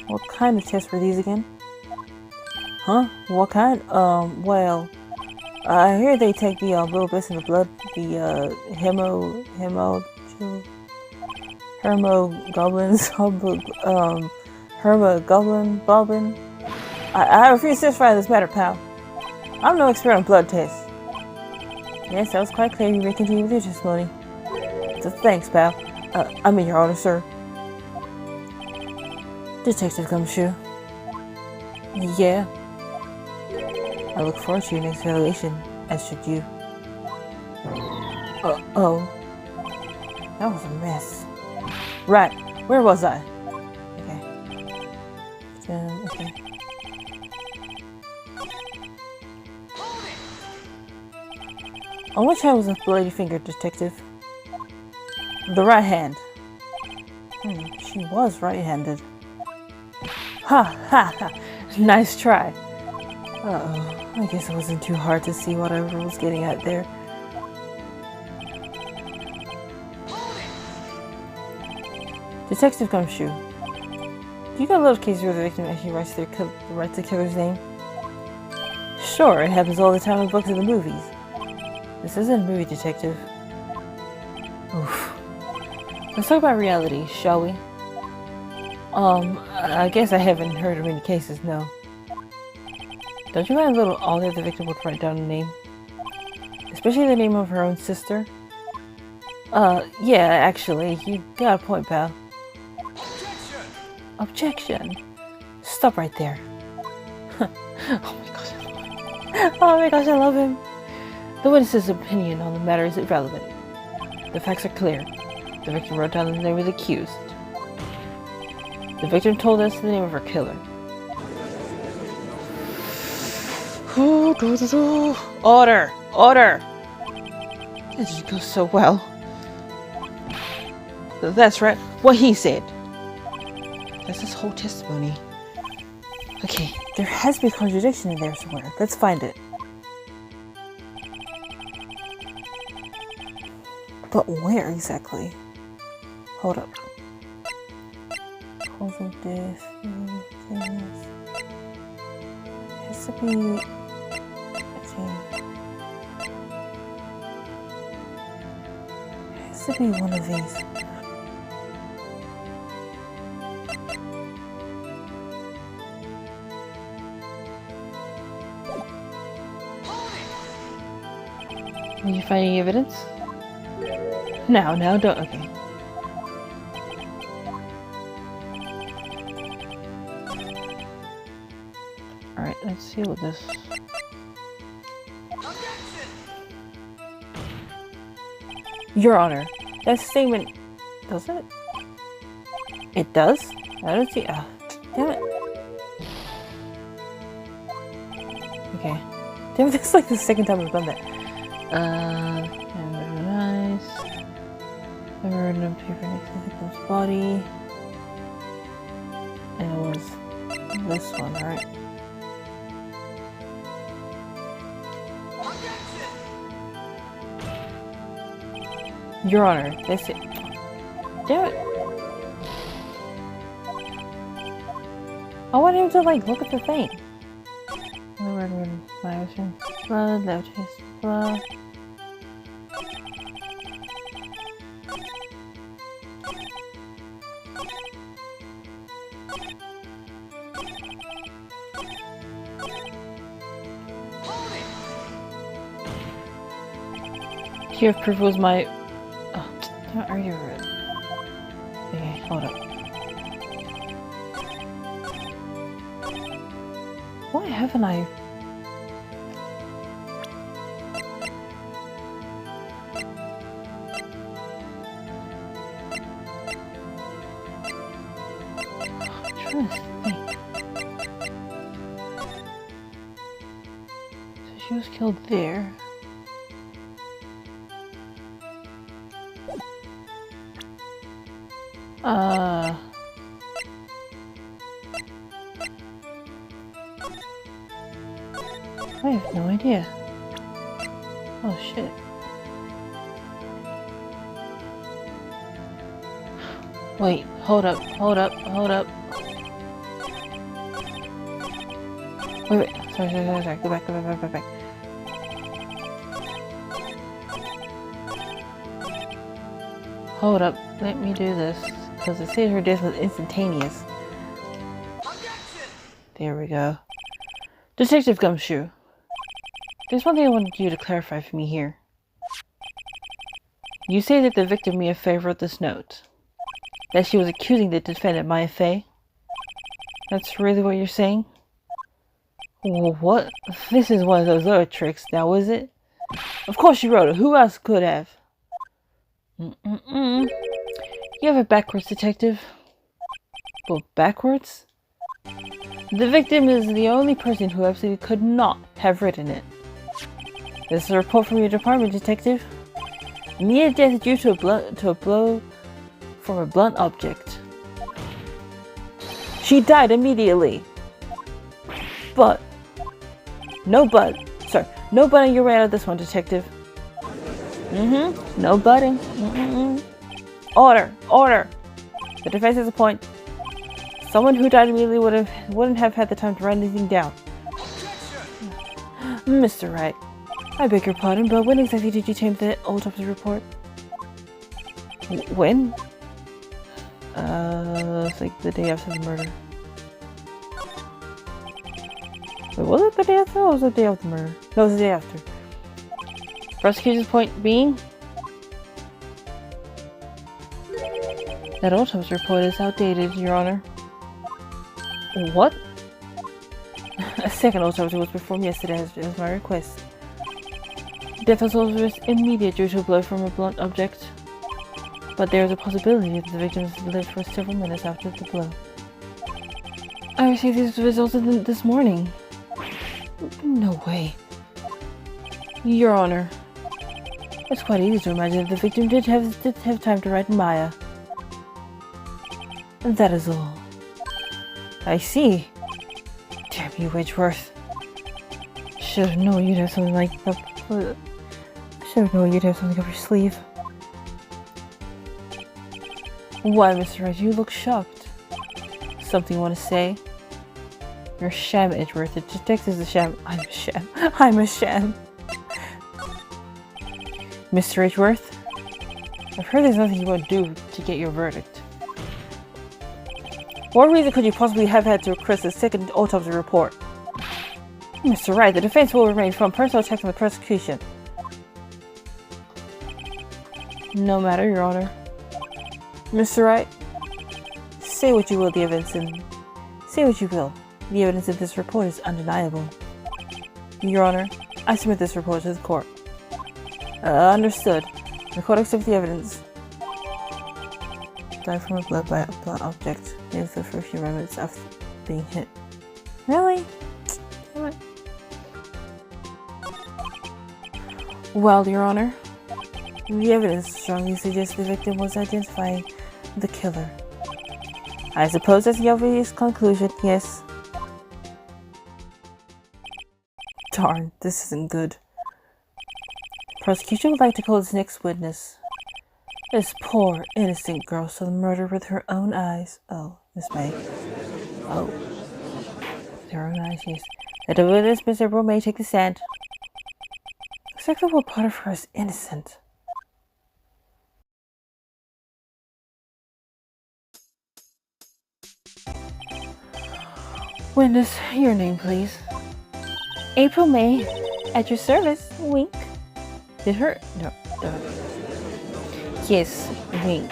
What kind of tests were these again? Huh? What kind? Well, I hear they take the little bits in the blood, the hemoglobin. I refuse to testify in this matter, pal. I'm no expert on blood tests. Yes, that was quite clear. You may continue with your testimony. So thanks, pal. I'm in Your Honor, sir. Detective Gumshoe. Yeah. I look forward to your next evaluation, as should you. Oh. That was a mess. Right, where was I? Okay. On which hand was the bloody finger, Detective? The right hand. She was right-handed. Ha ha ha! Nice try. Uh-oh. I guess it wasn't too hard to see what I was getting at there. Detective Gumshoe. Do you got a lot of cases where the victim actually writes the killer's name? Sure, it happens all the time in books and the movies. This isn't a movie, detective. Oof. Let's talk about reality, shall we? I guess I haven't heard of any cases, no. Don't you find it a little odd that the victim would write down a name? Especially the name of her own sister? Yeah, actually, you got a point, pal. Objection! Stop right there. Oh my gosh, I love him. Oh my gosh, I love him. The witness's opinion on the matter is irrelevant. The facts are clear. The victim wrote down the name of the accused. The victim told us the name of her killer. Order! Order! It just goes so well. That's right, what he said. That's his whole testimony. Okay, there has to be a contradiction in there somewhere. Let's find it. But where exactly? Hold up. Cause of death. It has to be. Okay. It has to be one of these. Are you finding evidence? No, don't. Okay. Alright, let's see what this. Your Honor, that statement. Does it? It does? I don't see. Damn it. Okay. Damn it, that's like the second time I've done that. Nice. I've written a paper next to the victim's body. And it was this one, right? Your Honor, that's it. Damn it. I want him to, like, look at the thing. Blood, left his blood. Here of proof was my. Oh, I already read. Okay, hold up. Why haven't I? I'm trying to think. So she was killed there. I have no idea. Oh shit. Wait, hold up. Wait. Sorry. Go back. Hold up, let me do this. Because it said her death was instantaneous. There we go. Detective Gumshoe. There's one thing I wanted you to clarify for me here. You say that the victim Mia Fey wrote this note. That she was accusing the defendant Mia Fey. That's really what you're saying? Well, what? This is one of those other tricks now, is it? Of course she wrote it. Who else could have? You have it backwards, detective. Well, backwards? The victim is the only person who absolutely could not have written it. This is a report from your department, detective. Immediate death due to a blow from a blunt object. She died immediately. But no button your way out of this one, detective. No button. Order. The defense has a point. Someone who died immediately wouldn't have had the time to write anything down. Mr. Wright, I beg your pardon, but when exactly did you change the autopsy report? When? It's like the day after the murder. Wait, was it the day after or was it the day after the murder? No, it was the day after. Prosecution's point being that autopsy report is outdated, Your Honor. What? A second autopsy was performed yesterday as my request. Death was also immediate due to a blow from a blunt object, but there is a possibility that the victims lived for several minutes after the blow. I received these results this morning. No way. Your Honor, it's quite easy to imagine that the victim did have time to write Maya. That is all. I see. Damn you, Wedgeworth. Should have known you'd have something like that. Should have known you'd have something up your sleeve. Why, Mr. Wright, you look shocked. Something you want to say? You're a sham, Edgeworth. The detective's a sham. I'm a sham. I'm a sham. Mr. Edgeworth, I've heard there's nothing you won't do to get your verdict. What reason could you possibly have had to request a second autopsy report? Mr. Wright, the defense will remain from personal attack from the prosecution. No matter, Your Honor. Mr. Wright, say what you will, the evidence in... Say what you will. The evidence in this report is undeniable. Your Honor, I submit this report to the court. Understood. The court accepts the evidence. Died from a blow by a blunt object. Lived for a few moments after being hit. Really? What? Well, Your Honor, the evidence strongly suggests the victim was identifying the killer. I suppose that's the obvious conclusion, yes. Darn, this isn't good. Prosecution would like to call its next witness. This poor, innocent girl saw the murder with her own eyes. Oh, Miss May. Oh. With her own eyes, yes. Let the witness, Mr. Bromay, take the stand. Looks like the whole part of her is innocent. Witness, your name, please. April May, at your service. Wink. Did her? No. Yes, wink.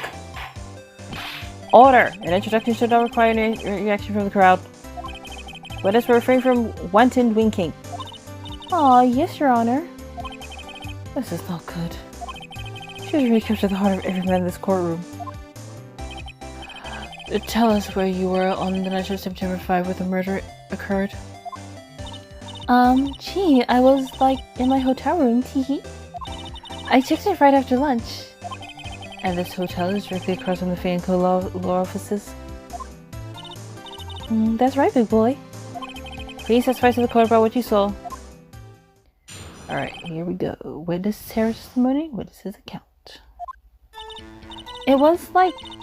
Order! An introduction should not require any reaction from the crowd. Witness will refrain from wanton winking. Aw, yes, Your Honor. This is not good. She has really captured the heart of every man in this courtroom. Tell us where you were on the night of September 5 when the murder occurred. Gee, I was, in my hotel room, teehee. I checked it right after lunch. And this hotel is directly across from the Fay & Co. law offices? That's right, big boy. Please testify to the court about what you saw. Alright, here we go. Witness testimony, witness's account. It was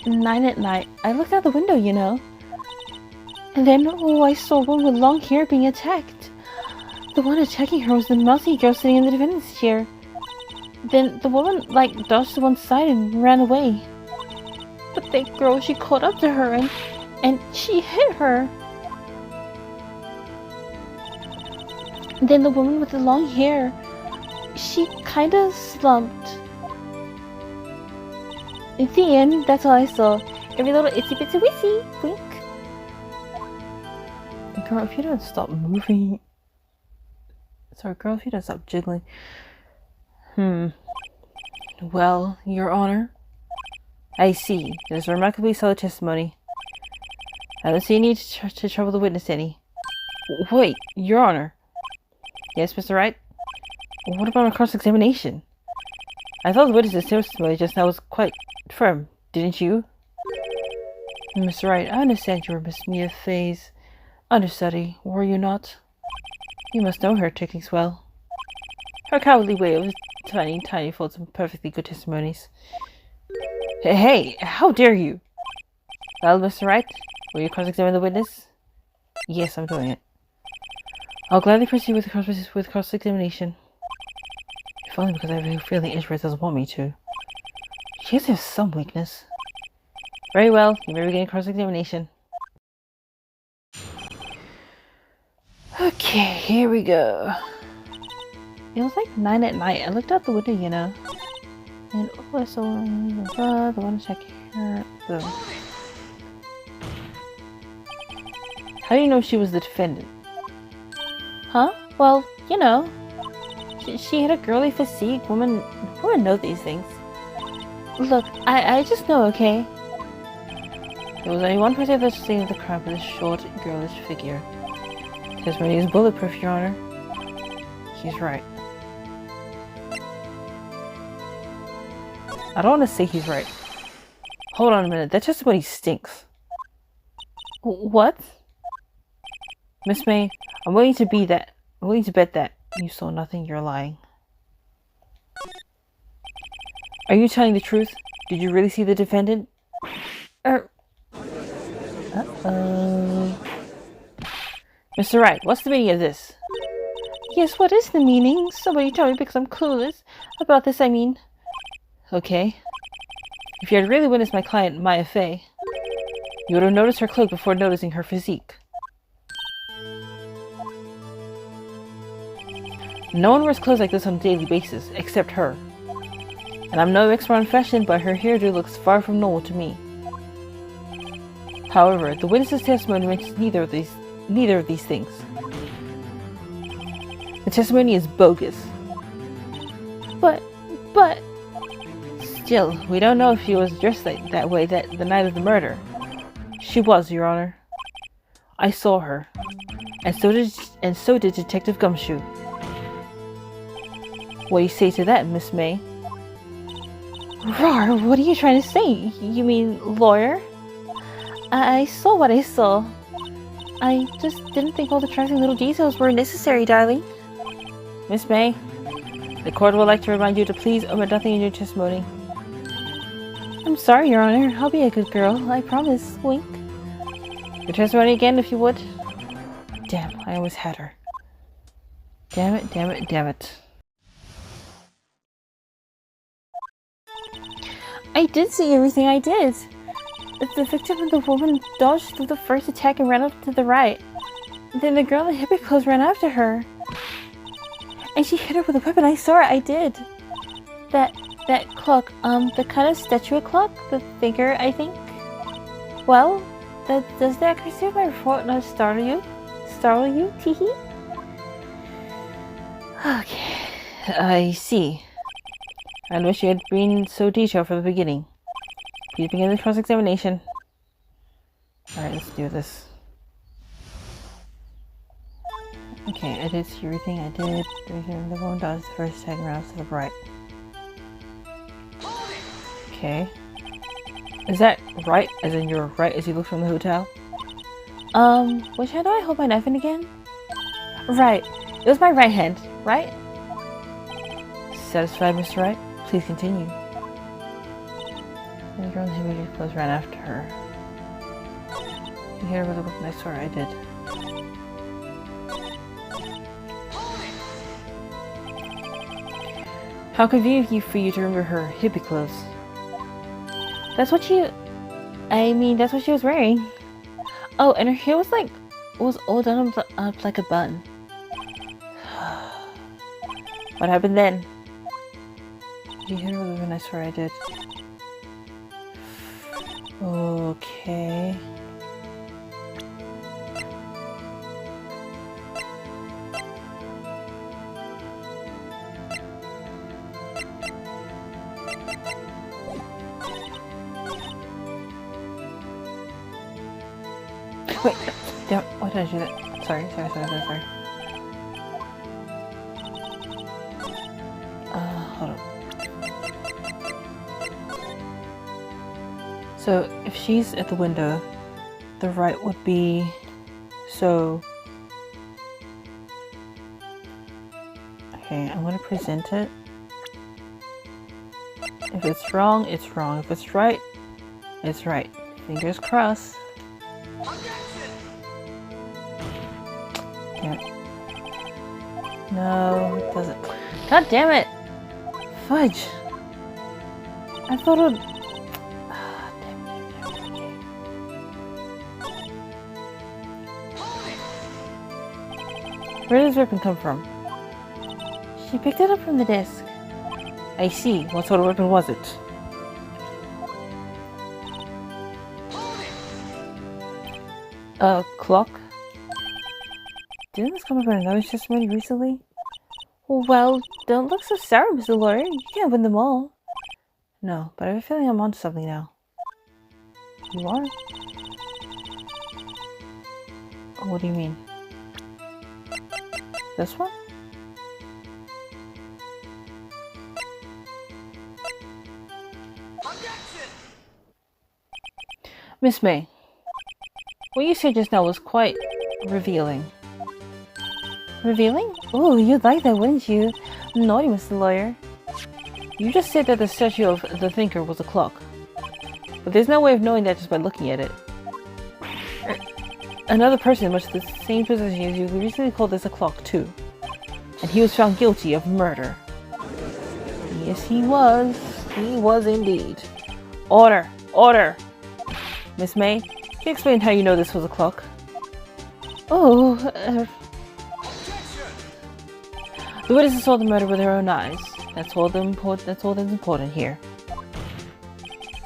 9 at night. I looked out the window, you know. And then, I saw one with long hair being attacked. The one attacking her was the mousy girl sitting in the defendant's chair. Then the woman, dodged to one side and ran away. But that girl, she caught up to her and she hit her. Then the woman with the long hair, she kinda slumped. At the end, that's all I saw. Every little itsy bitsy witsy. Wink. Girl, if you don't stop moving... Sorry, girl, if you don't stop jiggling... Well, Your Honor, I see. There's remarkably solid testimony. I don't see any need to trouble the witness any. Wait, Your Honor. Yes, Mr. Wright? What about a cross-examination? I thought the witness's testimony just now was quite firm, didn't you? Miss Wright, I understand you were Miss Mia Fay's understudy, were you not? You must know her techniques well. Her cowardly way of tiny faults and perfectly good testimonies. Hey, how dare you! Well, Mr. Wright, will you cross-examine the witness? Yes, I'm doing it. I'll gladly proceed with cross-examination. If only because I have a feeling Ishmael doesn't want me to. She has some weakness. Very well, you may begin cross-examination. Okay, here we go. It was like 9 at night. I looked out the window, you know. And oh, I saw the one check here. Boom. How do you know she was the defendant? Huh? Well, you know. She had a girly physique. Women know these things. Look, I just know, okay? There was only one person at the scene of the crime with a short, girlish figure. Testimony is bulletproof, Your Honor. He's right. I don't want to say he's right. Hold on a minute, that testimony stinks. What? Miss May, I'm willing to bet that you saw nothing, you're lying. Are you telling the truth? Did you really see the defendant? Uh-oh. Mr. Wright, what's the meaning of this? Yes, what is the meaning? Somebody tell me because I'm clueless. About this, I mean. Okay. If you had really witnessed my client, Maya Fay, you would have noticed her cloak before noticing her physique. No one wears clothes like this on a daily basis, except her. And I'm no expert on fashion, but her hairdo looks far from normal to me. However, the witness's testimony mentions neither of these things. The testimony is bogus. But... Still, we don't know if she was dressed that way the night of the murder. She was, Your Honor. I saw her. And so did Detective Gumshoe. What do you say to that, Miss May? Rawr, what are you trying to say? You mean lawyer? I saw what I saw. I just didn't think all the trifling little details were necessary, darling. Miss May, the court would like to remind you to please omit nothing in your testimony. I'm sorry, Your Honor. I'll be a good girl. I promise. Wink. Your testimony again, if you would. Damn, I always had her. Damn it, damn it, damn it. I did see everything I did. The victim and the woman dodged through the first attack and ran up to the right. Then the girl in the hippie clothes ran after her. And she hit her with a weapon. I saw it. I did. That clock, the kind of statuette clock, the figure, I think. Well, does the accuracy of my report not startle you? Startle you, teehee? Okay, I see. I wish you had been so detailed from the beginning. Please begin the cross-examination. Alright, let's do this. Okay, I did see everything I did. The woman does the first 10 rounds to the right. Okay. Is that right? As in you're right as you look from the hotel? Which hand do I hold my knife in again? Right. It was my right hand, right? Satisfied, Mr. Wright? Please continue. And the girl in the immediate clothes ran after her. You hit her with a weapon. I swear I did. How convenient for you to remember her hippie clothes. That's what she was wearing. Oh, and her hair was all done up like a bun. What happened then? You hit her with a weapon. I swear I did. Okay. Wait, damn, why did I do that? Sorry. Hold on. So if she's at the window, the right would be so. Okay, I'm gonna present it. If it's wrong, it's wrong. If it's right, it's right. Fingers crossed. Yeah. No, it doesn't. God damn it! Fudge! I thought it would. Where does ribbon come from? She picked it up from the desk. I see. What sort of weapon was it? A clock? Didn't this come up in another testimony recently? Well, don't look so sour, Mr. Lawyer. You can't win them all. No, but I have a feeling I'm onto something now. You are? What do you mean? This one? Miss May, what you said just now was quite revealing. Revealing? Ooh, you'd like that, wouldn't you? Naughty, Mr. Lawyer. You just said that the statue of the Thinker was a clock. But there's no way of knowing that just by looking at it. Another person in much the same position as you recently called this a clock too. And he was found guilty of murder. Yes, he was. He was indeed. Order! Order! Miss May, can you explain how you know this was a clock? Oh, the witnesses saw the murder with their own eyes. That's all that's important here.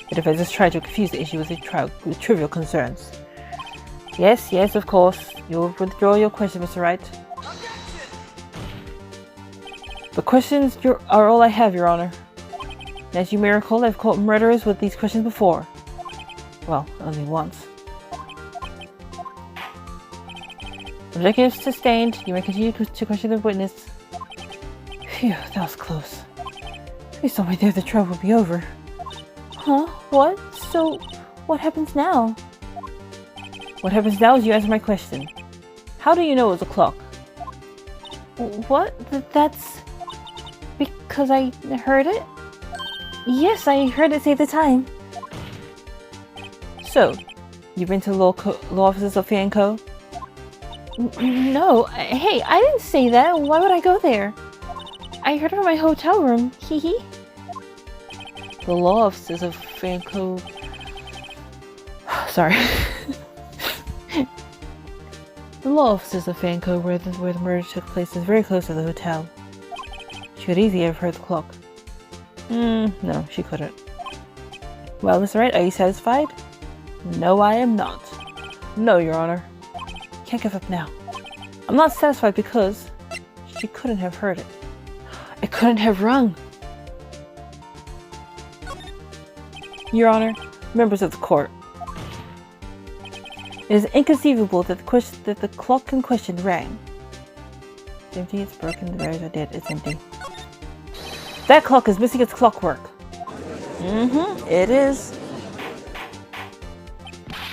The defense has tried to confuse the issue with trivial concerns. Yes, of course. You'll withdraw your question, Mr. Wright. The questions are all I have, Your Honor. And as you may recall, I've caught murderers with these questions before. Well, only once. Objection is sustained. You may continue to question the witness. Phew, that was close. If you saw me there, the trial would be over. Huh? What? So, what happens now? What happens now is you answer my question. How do you know it was a clock? What? That's... because I heard it? Yes, I heard it say the time. So, you've been to law offices of Fan Co? No. Hey, I didn't say that. Why would I go there? I heard it from my hotel room. Hee hee. The law offices of Fan Co. Sorry. The law offices of Fan Co, where the murder took place, is very close to the hotel. She could easily have heard the clock. No, she couldn't. Well, Mr. Wright, are you satisfied? No, I am not. No, Your Honor. Can't give up now. I'm not satisfied because she couldn't have heard it. It couldn't have rung. Your Honor, members of the court. It is inconceivable that the clock in question rang. It's empty, it's broken, the wires are dead, it's empty. That clock is missing its clockwork. It is.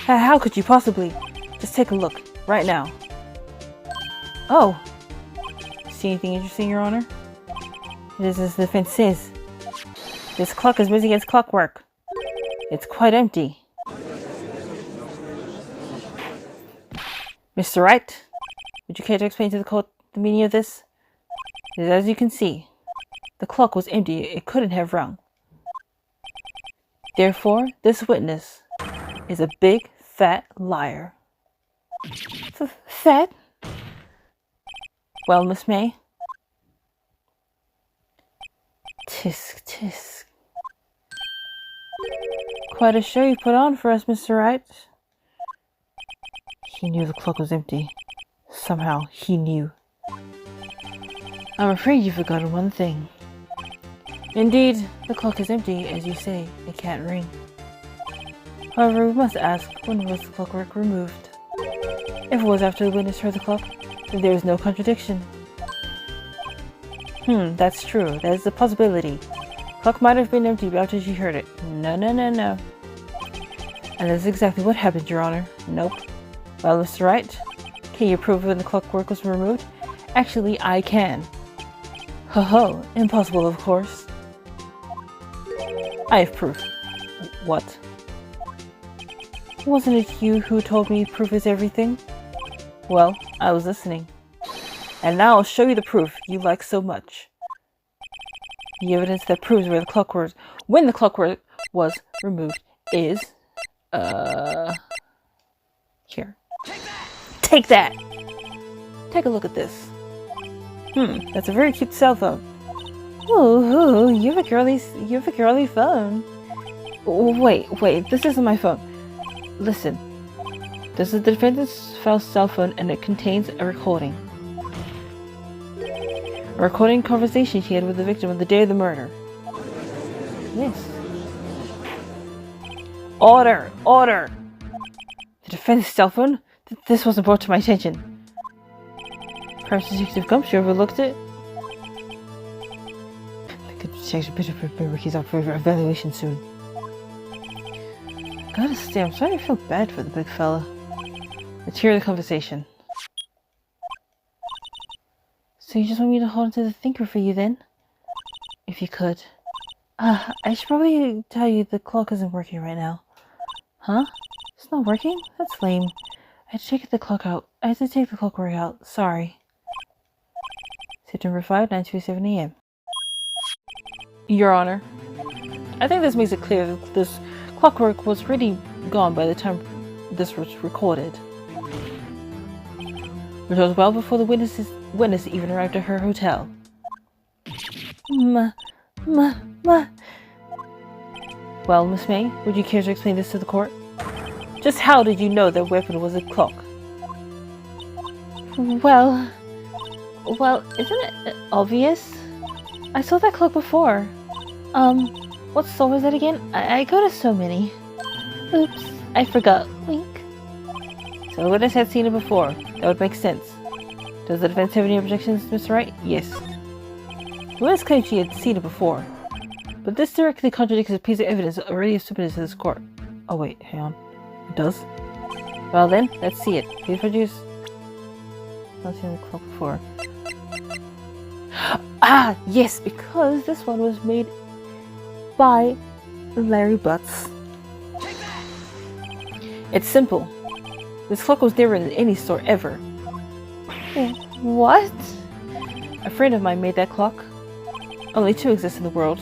How could you possibly? Just take a look, right now. Oh! See anything interesting, Your Honor? It is as the defense says. This clock is missing its clockwork. It's quite empty. Mr. Wright, would you care to explain to the court the meaning of this? It is as you can see. The clock was empty. It couldn't have rung. Therefore, this witness is a big, fat liar. Fat? Well, Miss May? Tisk, tisk. Quite a show you put on for us, Mr. Wright. He knew the clock was empty. Somehow, he knew. I'm afraid you've forgotten one thing. Indeed, the clock is empty, as you say. It can't ring. However, we must ask, when was the clockwork removed? If it was after the witness heard the clock, then there is no contradiction. That's true. That is a possibility. Clock might have been empty after she heard it. No. And that's exactly what happened, Your Honor. Nope. Well, Mr. Wright, can you prove when the clockwork was removed? Actually, I can. Ho-ho, impossible, of course. I have proof. What? Wasn't it you who told me proof is everything? Well, I was listening. And now I'll show you the proof you like so much. The evidence that proves when the clockwork was removed is, here. Take that! Take a look at this. That's a very cute cell phone. Ooh, you have a girly phone. Wait, this isn't my phone. Listen. This is the defendant's cell phone and it contains a recording. A recording conversation she had with the victim on the day of the murder. Yes. Order! Order! The defendant's cell phone? This wasn't brought to my attention. Perhaps Detective Gumshoe overlooked it? I could change a bit of memory keys out for evaluation soon. Gotta say, I'm starting to feel bad for the big fella. Let's hear the conversation. So you just want me to hold onto the thinker for you then? If you could. I should probably tell you the clock isn't working right now. Huh? It's not working? That's lame. I had to take the clockwork out. Sorry. September 5, 9:27 a.m. Your Honor, I think this makes it clear that this clockwork was really gone by the time this was recorded. Which was well before the witness even arrived at her hotel. Well, Miss May, would you care to explain this to the court? Just how did you know the weapon was a clock? Well, isn't it obvious? I saw that clock before. What store was that again? I go to so many. Oops, I forgot. Wink. So the witness had seen it before. That would make sense. Does the defense have any objections, Mr. Wright? Yes. The witness claimed she had seen it before. But this directly contradicts a piece of evidence already submitted to this court. Oh wait, hang on. It does? Well then, let's see it. Please produce... I've seen the clock before. Ah, yes, because this one was made by Larry Butts. It's simple. This clock was never in any store ever. What? A friend of mine made that clock. Only two exist in the world.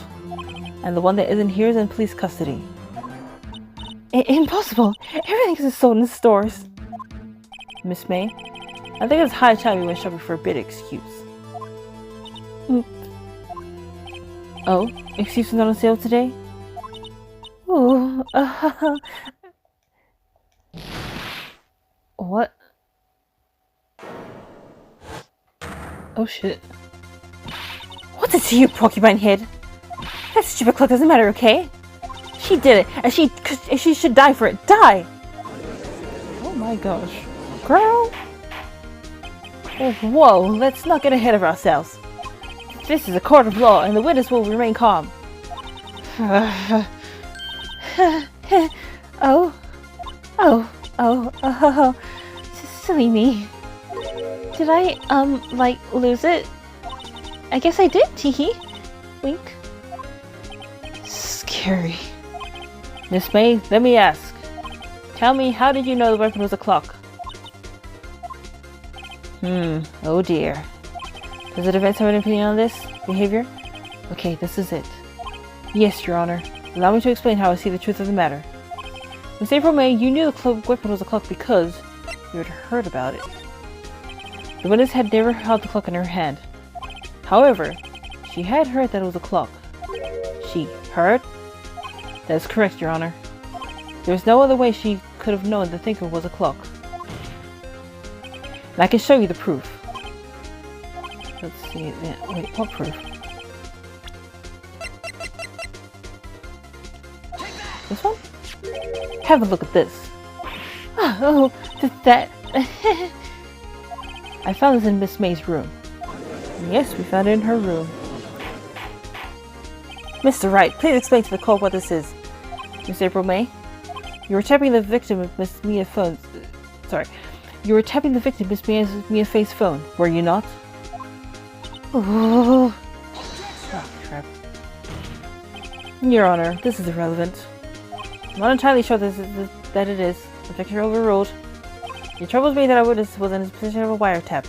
And the one that isn't here is in police custody. Impossible! Everything is sold in stores. Miss May, I think it's high time we went shopping for a bit of excuse. Oh, excuse is not on sale today? Ooh, What? Oh shit. What's it to you, porcupine head? That stupid clock doesn't matter, okay? She did it, and she should die for it. Die! Oh my gosh. Girl! Oh, whoa, let's not get ahead of ourselves. This is a court of law, and the witness will remain calm. Silly me. Did I, lose it? I guess I did, teehee. Wink. Scary. Miss May, let me ask. Tell me, how did you know the weapon was a clock? Oh dear. Does the defense have an opinion on this behavior? Okay, this is it. Yes, Your Honor. Allow me to explain how I see the truth of the matter. Miss April May, you knew the weapon was a clock because you had heard about it. The witness had never held the clock in her hand. However, she had heard that it was a clock. She heard? That is correct, Your Honor. There was no other way she could have known the thinker was a clock. And I can show you the proof. Let's see. Wait, what proof? This one? Have a look at this. Oh, that... I found this in Miss May's room. Yes, we found it in her room. Mr. Wright, please explain to the court what this is. Miss April May? You were tapping the victim with Miss Mia phone. Sorry. You were tapping the victim with Mia Faye's phone, were you not? Oh, crap. Your Honor, this is irrelevant. I'm not entirely sure that it is. Objection overruled. Your troubles me that our witness was in his position of a wiretap.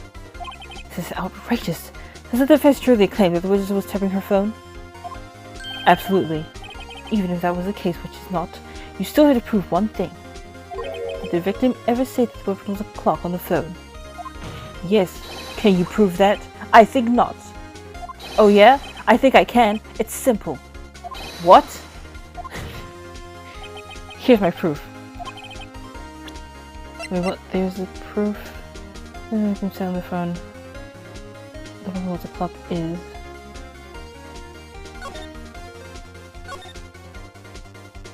This is outrageous. Does the defense truly claim that the witness was tapping her phone? Absolutely. Even if that was the case, which is not, you still had to prove one thing. Did the victim ever say that the weapon was a clock on the phone? Yes. Can you prove that? I think not. Oh yeah? I think I can. It's simple. What? Here's my proof. Wait, what? There's the proof. I can say on the phone. The one what the clock is.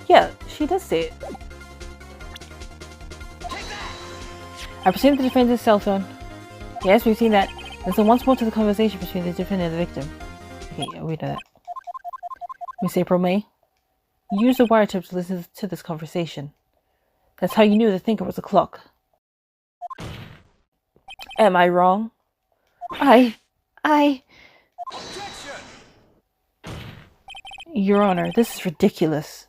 Yeah, she does say it. I presume the defendant's cell phone. Yes, we've seen that. Listen once more to the conversation between the defendant and the victim. Okay, yeah, we know that. Miss April May, you used the wiretap to listen to this conversation. That's how you knew the thinker was a clock. Am I wrong? Your Honor, this is ridiculous.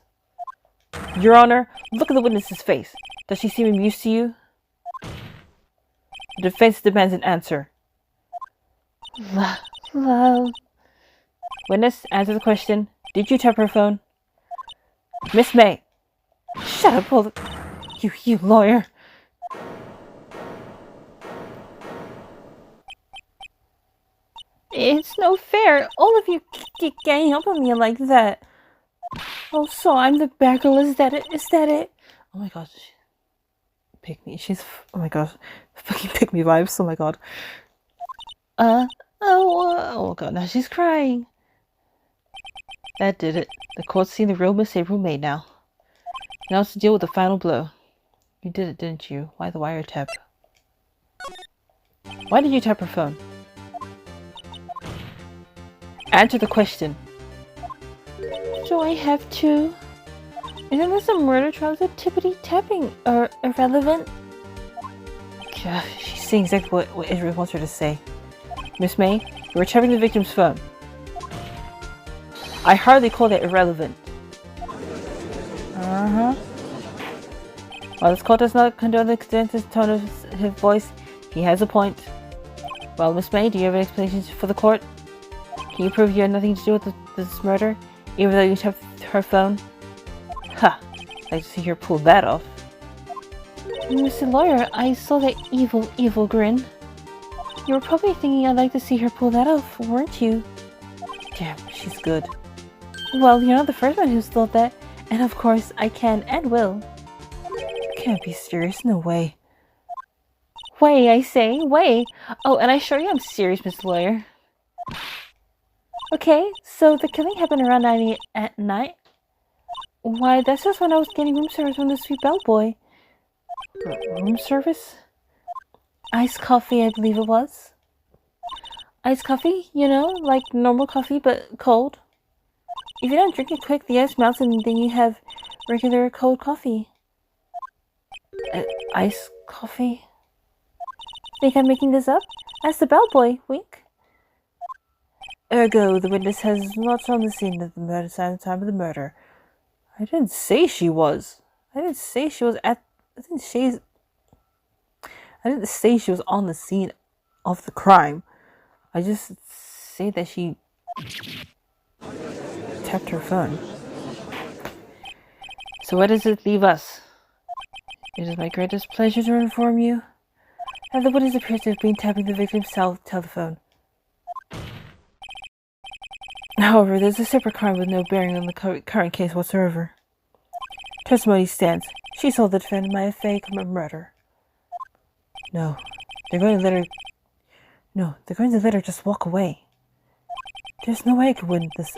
Your Honor, look at the witness's face. Does she seem amused to you? The defense demands an answer. Love. Witness, answer the question. Did you tap her phone? Miss May. Shut up, all the... You lawyer. It's no fair. All of you gang up on me like that. Oh, so I'm the bad girl. Is that it? Oh my gosh. Pick me. Oh my gosh. Fucking pick me vibes. Oh my god. Oh god. Now she's crying. That did it. The court's seen the real Miss April May now. Now it's to deal with the final blow. You did it, didn't you? Why the wiretap? Why did you tap her phone? Answer the question. Do I have to? Isn't this a murder trial? Is it tippity-tapping irrelevant? God, she's saying exactly what Israel wants her to say. Miss May, you were tapping the victim's phone. I hardly call that irrelevant. While this court does not condone the extensive tone of his voice, he has a point. Well, Miss May, do you have any explanations for the court? Can you prove you had nothing to do with this murder, even though you tapped her phone? Ha! I'd like to see her pull that off. Mr. Lawyer, I saw that evil grin. You were probably thinking I'd like to see her pull that off, weren't you? Damn, she's good. Well, you're not the first one who's thought that, and of course, I can and will. You can't be serious, no way. Way, I say, way! Oh, and I assure you I'm serious, Mr. Lawyer. Okay, so the killing happened around 9 at night? Why, that's just when I was getting room service from the sweet bellboy. Room service? Iced coffee, I believe it was. Iced coffee? You know, like normal coffee, but cold. If you don't drink it quick, the ice melts and then you have regular cold coffee. Iced coffee? Think I'm making this up? Ask the bellboy, wink. Ergo, the witness has not on the scene at the murder time of the murder. I didn't say she was. I didn't say she was on the scene of the crime. I just say that she tapped her phone. So where does it leave us? It is my greatest pleasure to inform you that the witness appears to have been tapping the victim's cell telephone. However, there's a separate crime with no bearing on the current case whatsoever. Testimony stands. She saw the defendant, Mia Faye, commit murder. No, they're going to let her just walk away. There's no way I could win this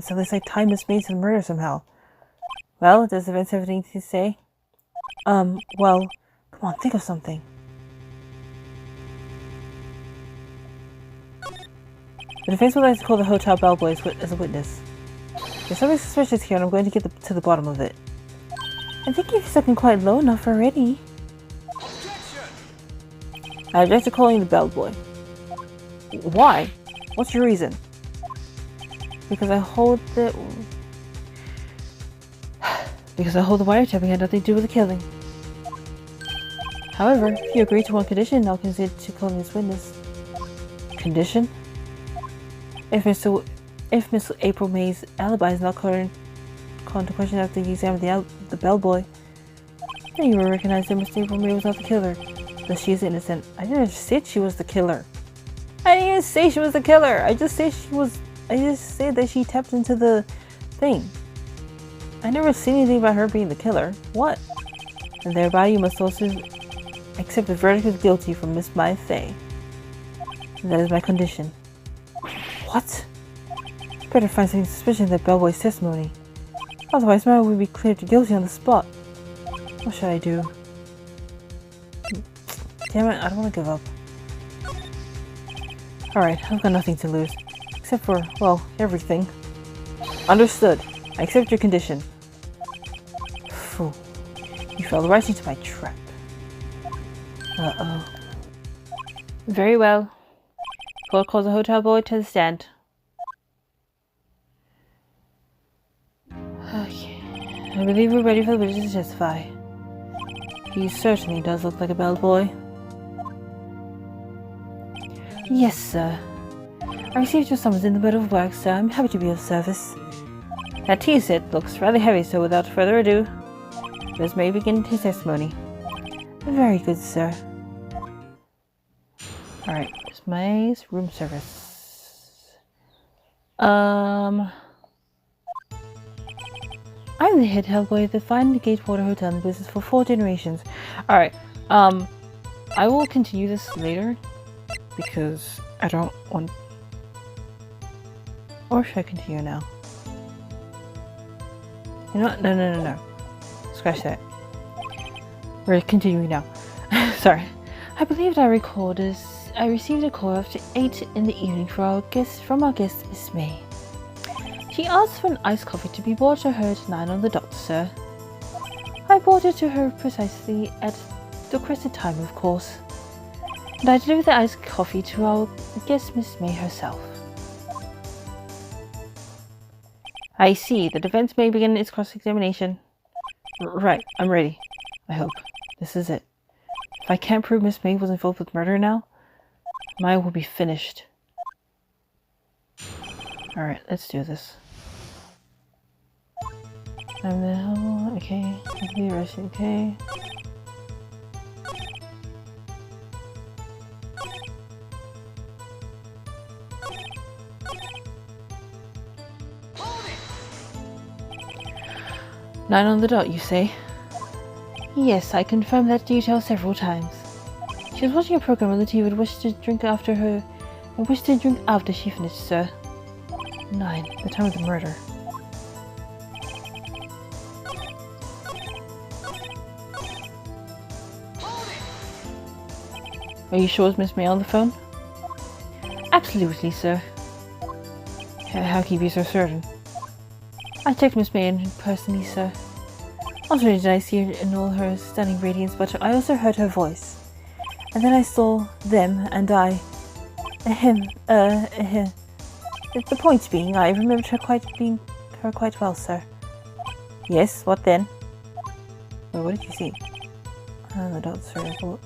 unless I tie Miss May to the murder somehow. Well, does the defense have anything to say? Well, come on, think of something. The defense would like to call the hotel bellboy as a witness. There's something suspicious here and I'm going to get to the bottom of it. I think you've spoken quite low enough already. I object to calling the bellboy. Why? What's your reason? Because I hold the wiretapping had nothing to do with the killing. However, if you agree to one condition, I'll consent to calling this witness. Condition? If Miss April May's alibi is not called into question after you examine the bellboy, then you will recognize that Miss April May was not the killer. That she is innocent. I didn't say she was the killer. I didn't even say she was the killer. I just said that she tapped into the thing. I never said anything about her being the killer. What? And thereby you must also accept the verdict of guilty from Miss Mai Fei. That is my condition. What? Better find something suspicious in that bellboy's testimony. Otherwise, Mara would be cleared guilty on the spot. What should I do? Damn it, I don't want to give up. Alright, I've got nothing to lose. Except for, well, everything. Understood. I accept your condition. Fool. You fell right into my trap. Uh-oh. Very well. Court calls the hotel boy to the stand. Okay. I believe we're ready for the witness to testify. He certainly does look like a bellboy. Yes, sir. I received your summons in the bed of work, sir. I'm happy to be of service. That tea set looks rather heavy, so without further ado, Miss May begin his testimony. Very good, sir. Alright, Miss May's room service. I'm the head hellboy at the fine Gatewater Hotel in business for 4 generations. Alright, I will continue this later because I don't want... Or should I continue now? You know what? No. Scratch that. We're continuing now. Sorry. I believe I recalled this. I received a call after 8 in the evening from our guest, Miss May. She asked for an iced coffee to be brought to her at 9 on the dot, sir. I brought it to her precisely at the requested time, of course. And I delivered the iced coffee to our guest, Miss May herself. I see. The defense may begin its cross-examination. Right, I'm ready. I hope. This is it. If I can't prove Miss May was involved with murder now, Maya will be finished. Alright, let's do this. I'm the hell, okay. I'll be arrested, okay. Nine on the dot, you say? Yes, I confirmed that detail several times. She was watching a program on the TV and wished to drink after she finished, sir. 9, the time of the murder. Are you sure it's Miss May on the phone? Absolutely, sir. How can you be so certain? I checked Miss May in personally, sir. Not only did I see her in all her stunning radiance, but I also heard her voice. And then I saw them, and I... The point being, I remembered her quite well, sir. Yes, what then? Wait, what did you see? The dot circle.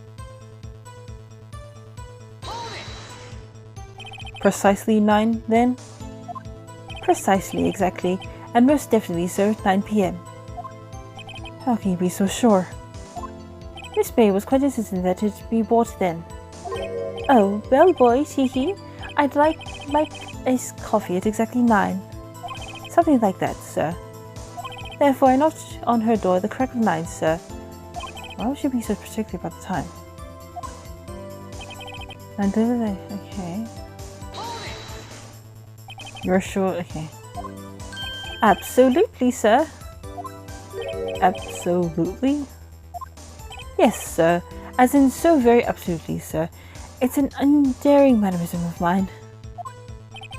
Precisely 9, then? Precisely, exactly. And most definitely, sir, 9 p.m. How can you be so sure? Miss May was quite insistent that it be bought then. Oh, well, boys, hee. I'd like iced coffee at exactly 9. Something like that, sir. Therefore, I knocked on her door at the crack of 9, sir. Why would she be so particular about the time? And okay. You're sure? Okay. Absolutely, sir. Absolutely? Yes, sir. As in so very absolutely, sir. It's an undaring mannerism of mine.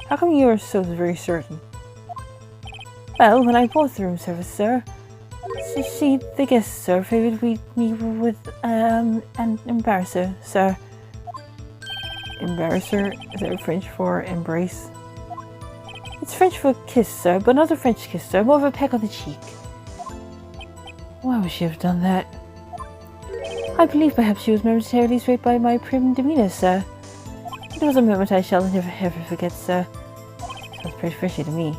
How come you are so very certain? Well, when I bought the room service, sir, See, the guest, sir, favored me with an embarrasser, sir. Embarrasser? Is that French for embrace? It's French for kiss, sir, but not a French kiss, sir. More of a peck on the cheek. Why would she have done that? I believe perhaps she was momentarily swayed by my prim demeanor, sir. It was a moment I shall never ever forget, sir. Sounds pretty fishy to me.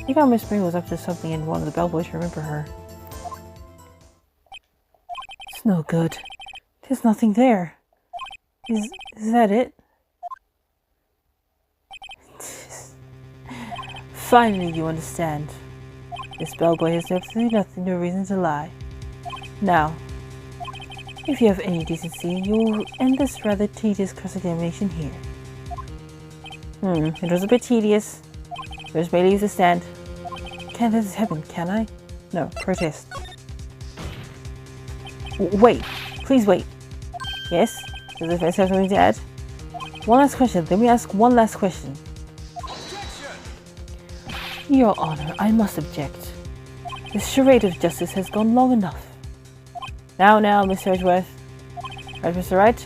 You thought Miss May was up to something and wanted the bellboy to remember her. It's no good. There's nothing there. Is that it? Finally, you understand. This bellboy has absolutely nothing, no reason to lie. Now, if you have any decency, you'll end this rather tedious cross-examination here. It was a bit tedious. Miss May leaves the stand. Can't let this happen, can I? No, protest. Wait, please wait. Yes? Does the defense have something to add? One last question. Let me ask one last question. Your Honor, I must object. This charade of justice has gone long enough. Now, Mr. Edgeworth. Right, Mr. Wright?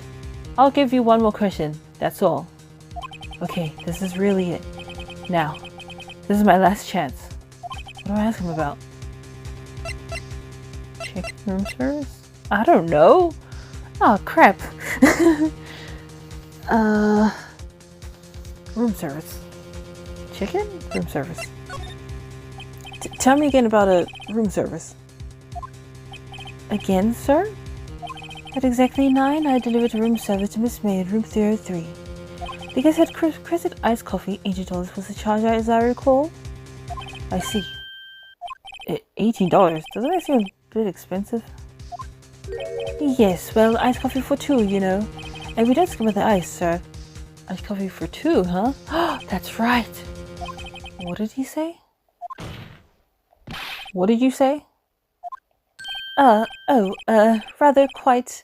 I'll give you one more question. That's all. Okay, this is really it. Now, this is my last chance. What do I ask him about? Check room service? I don't know. Oh, crap. Room service. Chicken? Room service. Tell me again about a room service. Again, sir? At exactly 9, I delivered a room service to Miss May in room 303. The guest had crescent iced coffee. $80 was the charge, as I recall. I see. $18? Doesn't that seem a bit expensive? Yes, well, iced coffee for 2, you know. And we don't skim with the ice, sir. Iced coffee for 2, huh? That's right. What did he say? What did you say? Rather quite...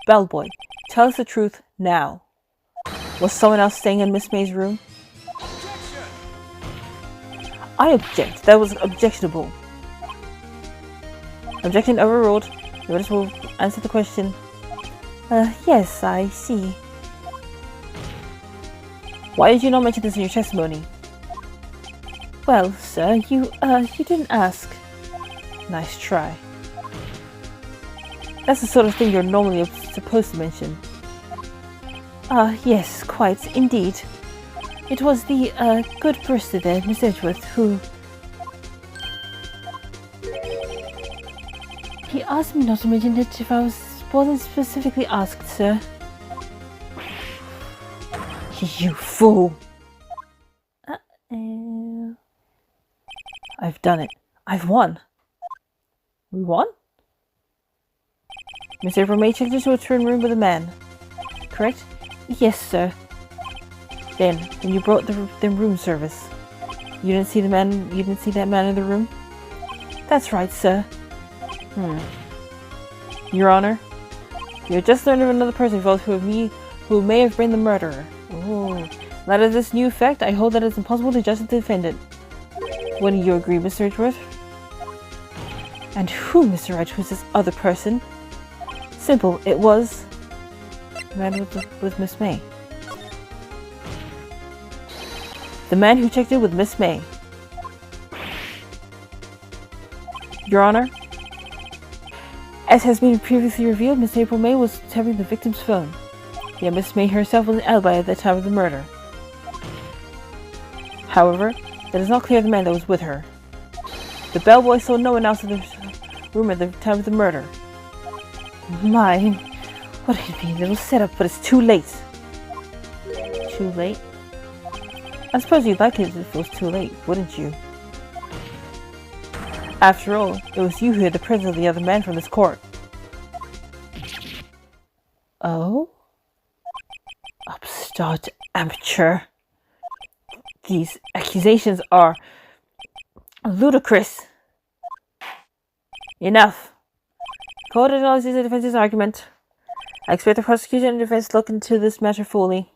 Bellboy, tell us the truth now. Was someone else staying in Miss May's room? I object. That was objectionable. Objection overruled. The witness will answer the question. Yes, I see. Why did you not mention this in your testimony? Well, sir, you didn't ask. Nice try. That's the sort of thing you're normally supposed to mention. Yes, quite, indeed. It was the, good person there, Miss Edgeworth, who... He asked me not to mention it if I wasn't specifically asked, sir. You fool! I've done it. I've won. We won? Miss April May checked into a turn room with a man. Correct? Yes, sir. Then, when you brought the room service, you didn't see that man in the room? That's right, sir. Your Honor, you have just learned of another person involved who may have been the murderer. Oh. Now that this new fact, I hold that it's impossible to judge the defendant. Wouldn't you agree, Mr. Edgeworth? And who, Mr. Wright, was this other person? Simple, it was the man with Miss May. The man who checked in with Miss May. Your Honor, as has been previously revealed, Miss April May was tapping the victim's phone. Yet Miss May herself was an alibi at the time of the murder. However, that is not clear the man that was with her. The bellboy saw no one else in the room at the time of the murder. My, what could it be? A little setup, but it's too late. Too late? I suppose you'd like it if it was too late, wouldn't you? After all, it was you who had the presence of the other man from this court. Oh? Upstart amateur. These accusations are ludicrous. Enough. Court acknowledges the defense's argument. I expect the prosecution and defense look into this matter fully.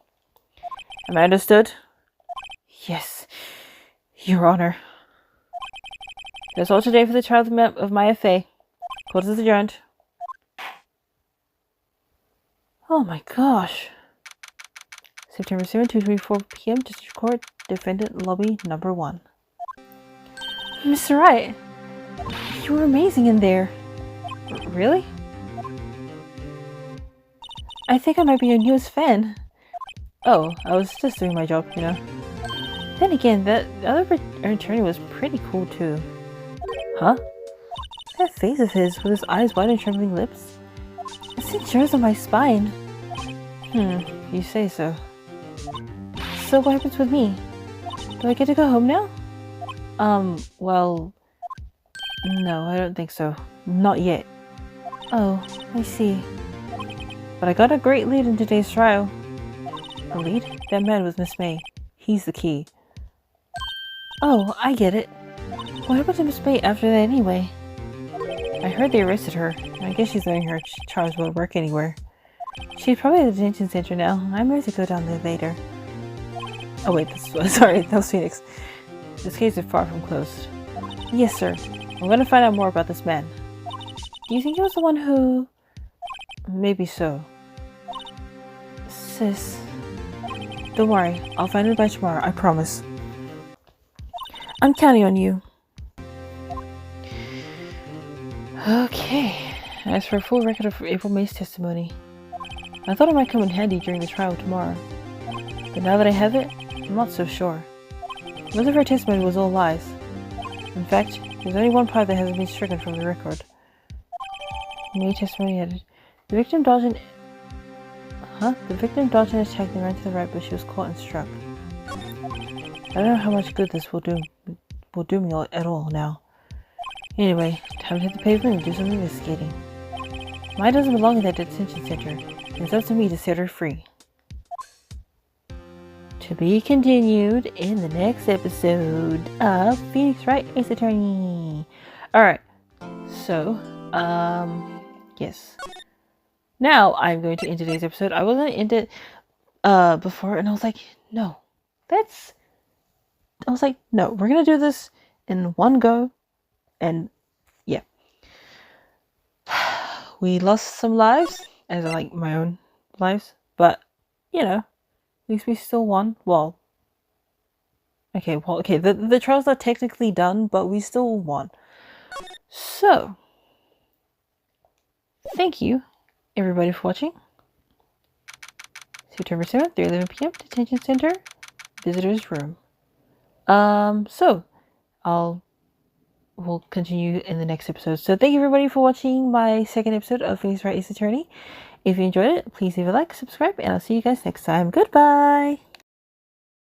Am I understood? Yes, Your Honor. That's all today for the trial of Maya Fey. Court is adjourned. Oh my gosh. September 7, 2:24 p.m. District Court, Defendant Lobby Number 1. Mr. Wright, you were amazing in there. Really? I think I might be your newest fan. Oh, I was just doing my job, you know. Then again, that other attorney was pretty cool too. Huh? That face of his, with his eyes wide and trembling lips. It sent shivers on my spine. You say so. So what happens with me? Do I get to go home now? Well... No, I don't think so. Not yet. Oh, I see. But I got a great lead in today's trial. A lead? That man was Miss May. He's the key. Oh, I get it. What happened to Miss May after that anyway? I heard they arrested her. I guess she's learning her charms won't work anywhere. She's probably at the detention center now. I might have to go down there later. Oh wait, sorry, that was Phoenix. This case is far from closed. Yes, sir. I'm gonna find out more about this man. Do you think he was the one who... Maybe so. Sis... Don't worry, I'll find it by tomorrow, I promise. I'm counting on you. Okay. As for a full record of April May's testimony, I thought it might come in handy during the trial tomorrow. But now that I have it, I'm not so sure. Most of her testimony was all lies. In fact, there's only one part that hasn't been stricken from the record. May testimony added, the victim dodged an attack and ran to the right, but she was caught and struck. I don't know how much good this will do me at all now. Anyway, time to hit the pavement and do some investigating. Maya doesn't belong in that detention center, and it's up to me to set her free. To be continued in the next episode of Phoenix Wright, Ace Attorney. Alright, so, yes. Now I'm going to end today's episode. I was going to end it before, and I was like, no. No, we're going to do this in one go. And, yeah. We lost some lives, as in, like, my own lives. But, you know, at least we still won. Well, okay, the trial's not technically done, but we still won. So, thank you, everybody, for watching. September 7th, 3:11 p.m. Detention Center, Visitor's Room. So, we'll continue in the next episode. So thank you everybody for watching my second episode of Phoenix Wright Ace Attorney. If you enjoyed it, please leave a like, subscribe, and I'll see you guys next time. Goodbye!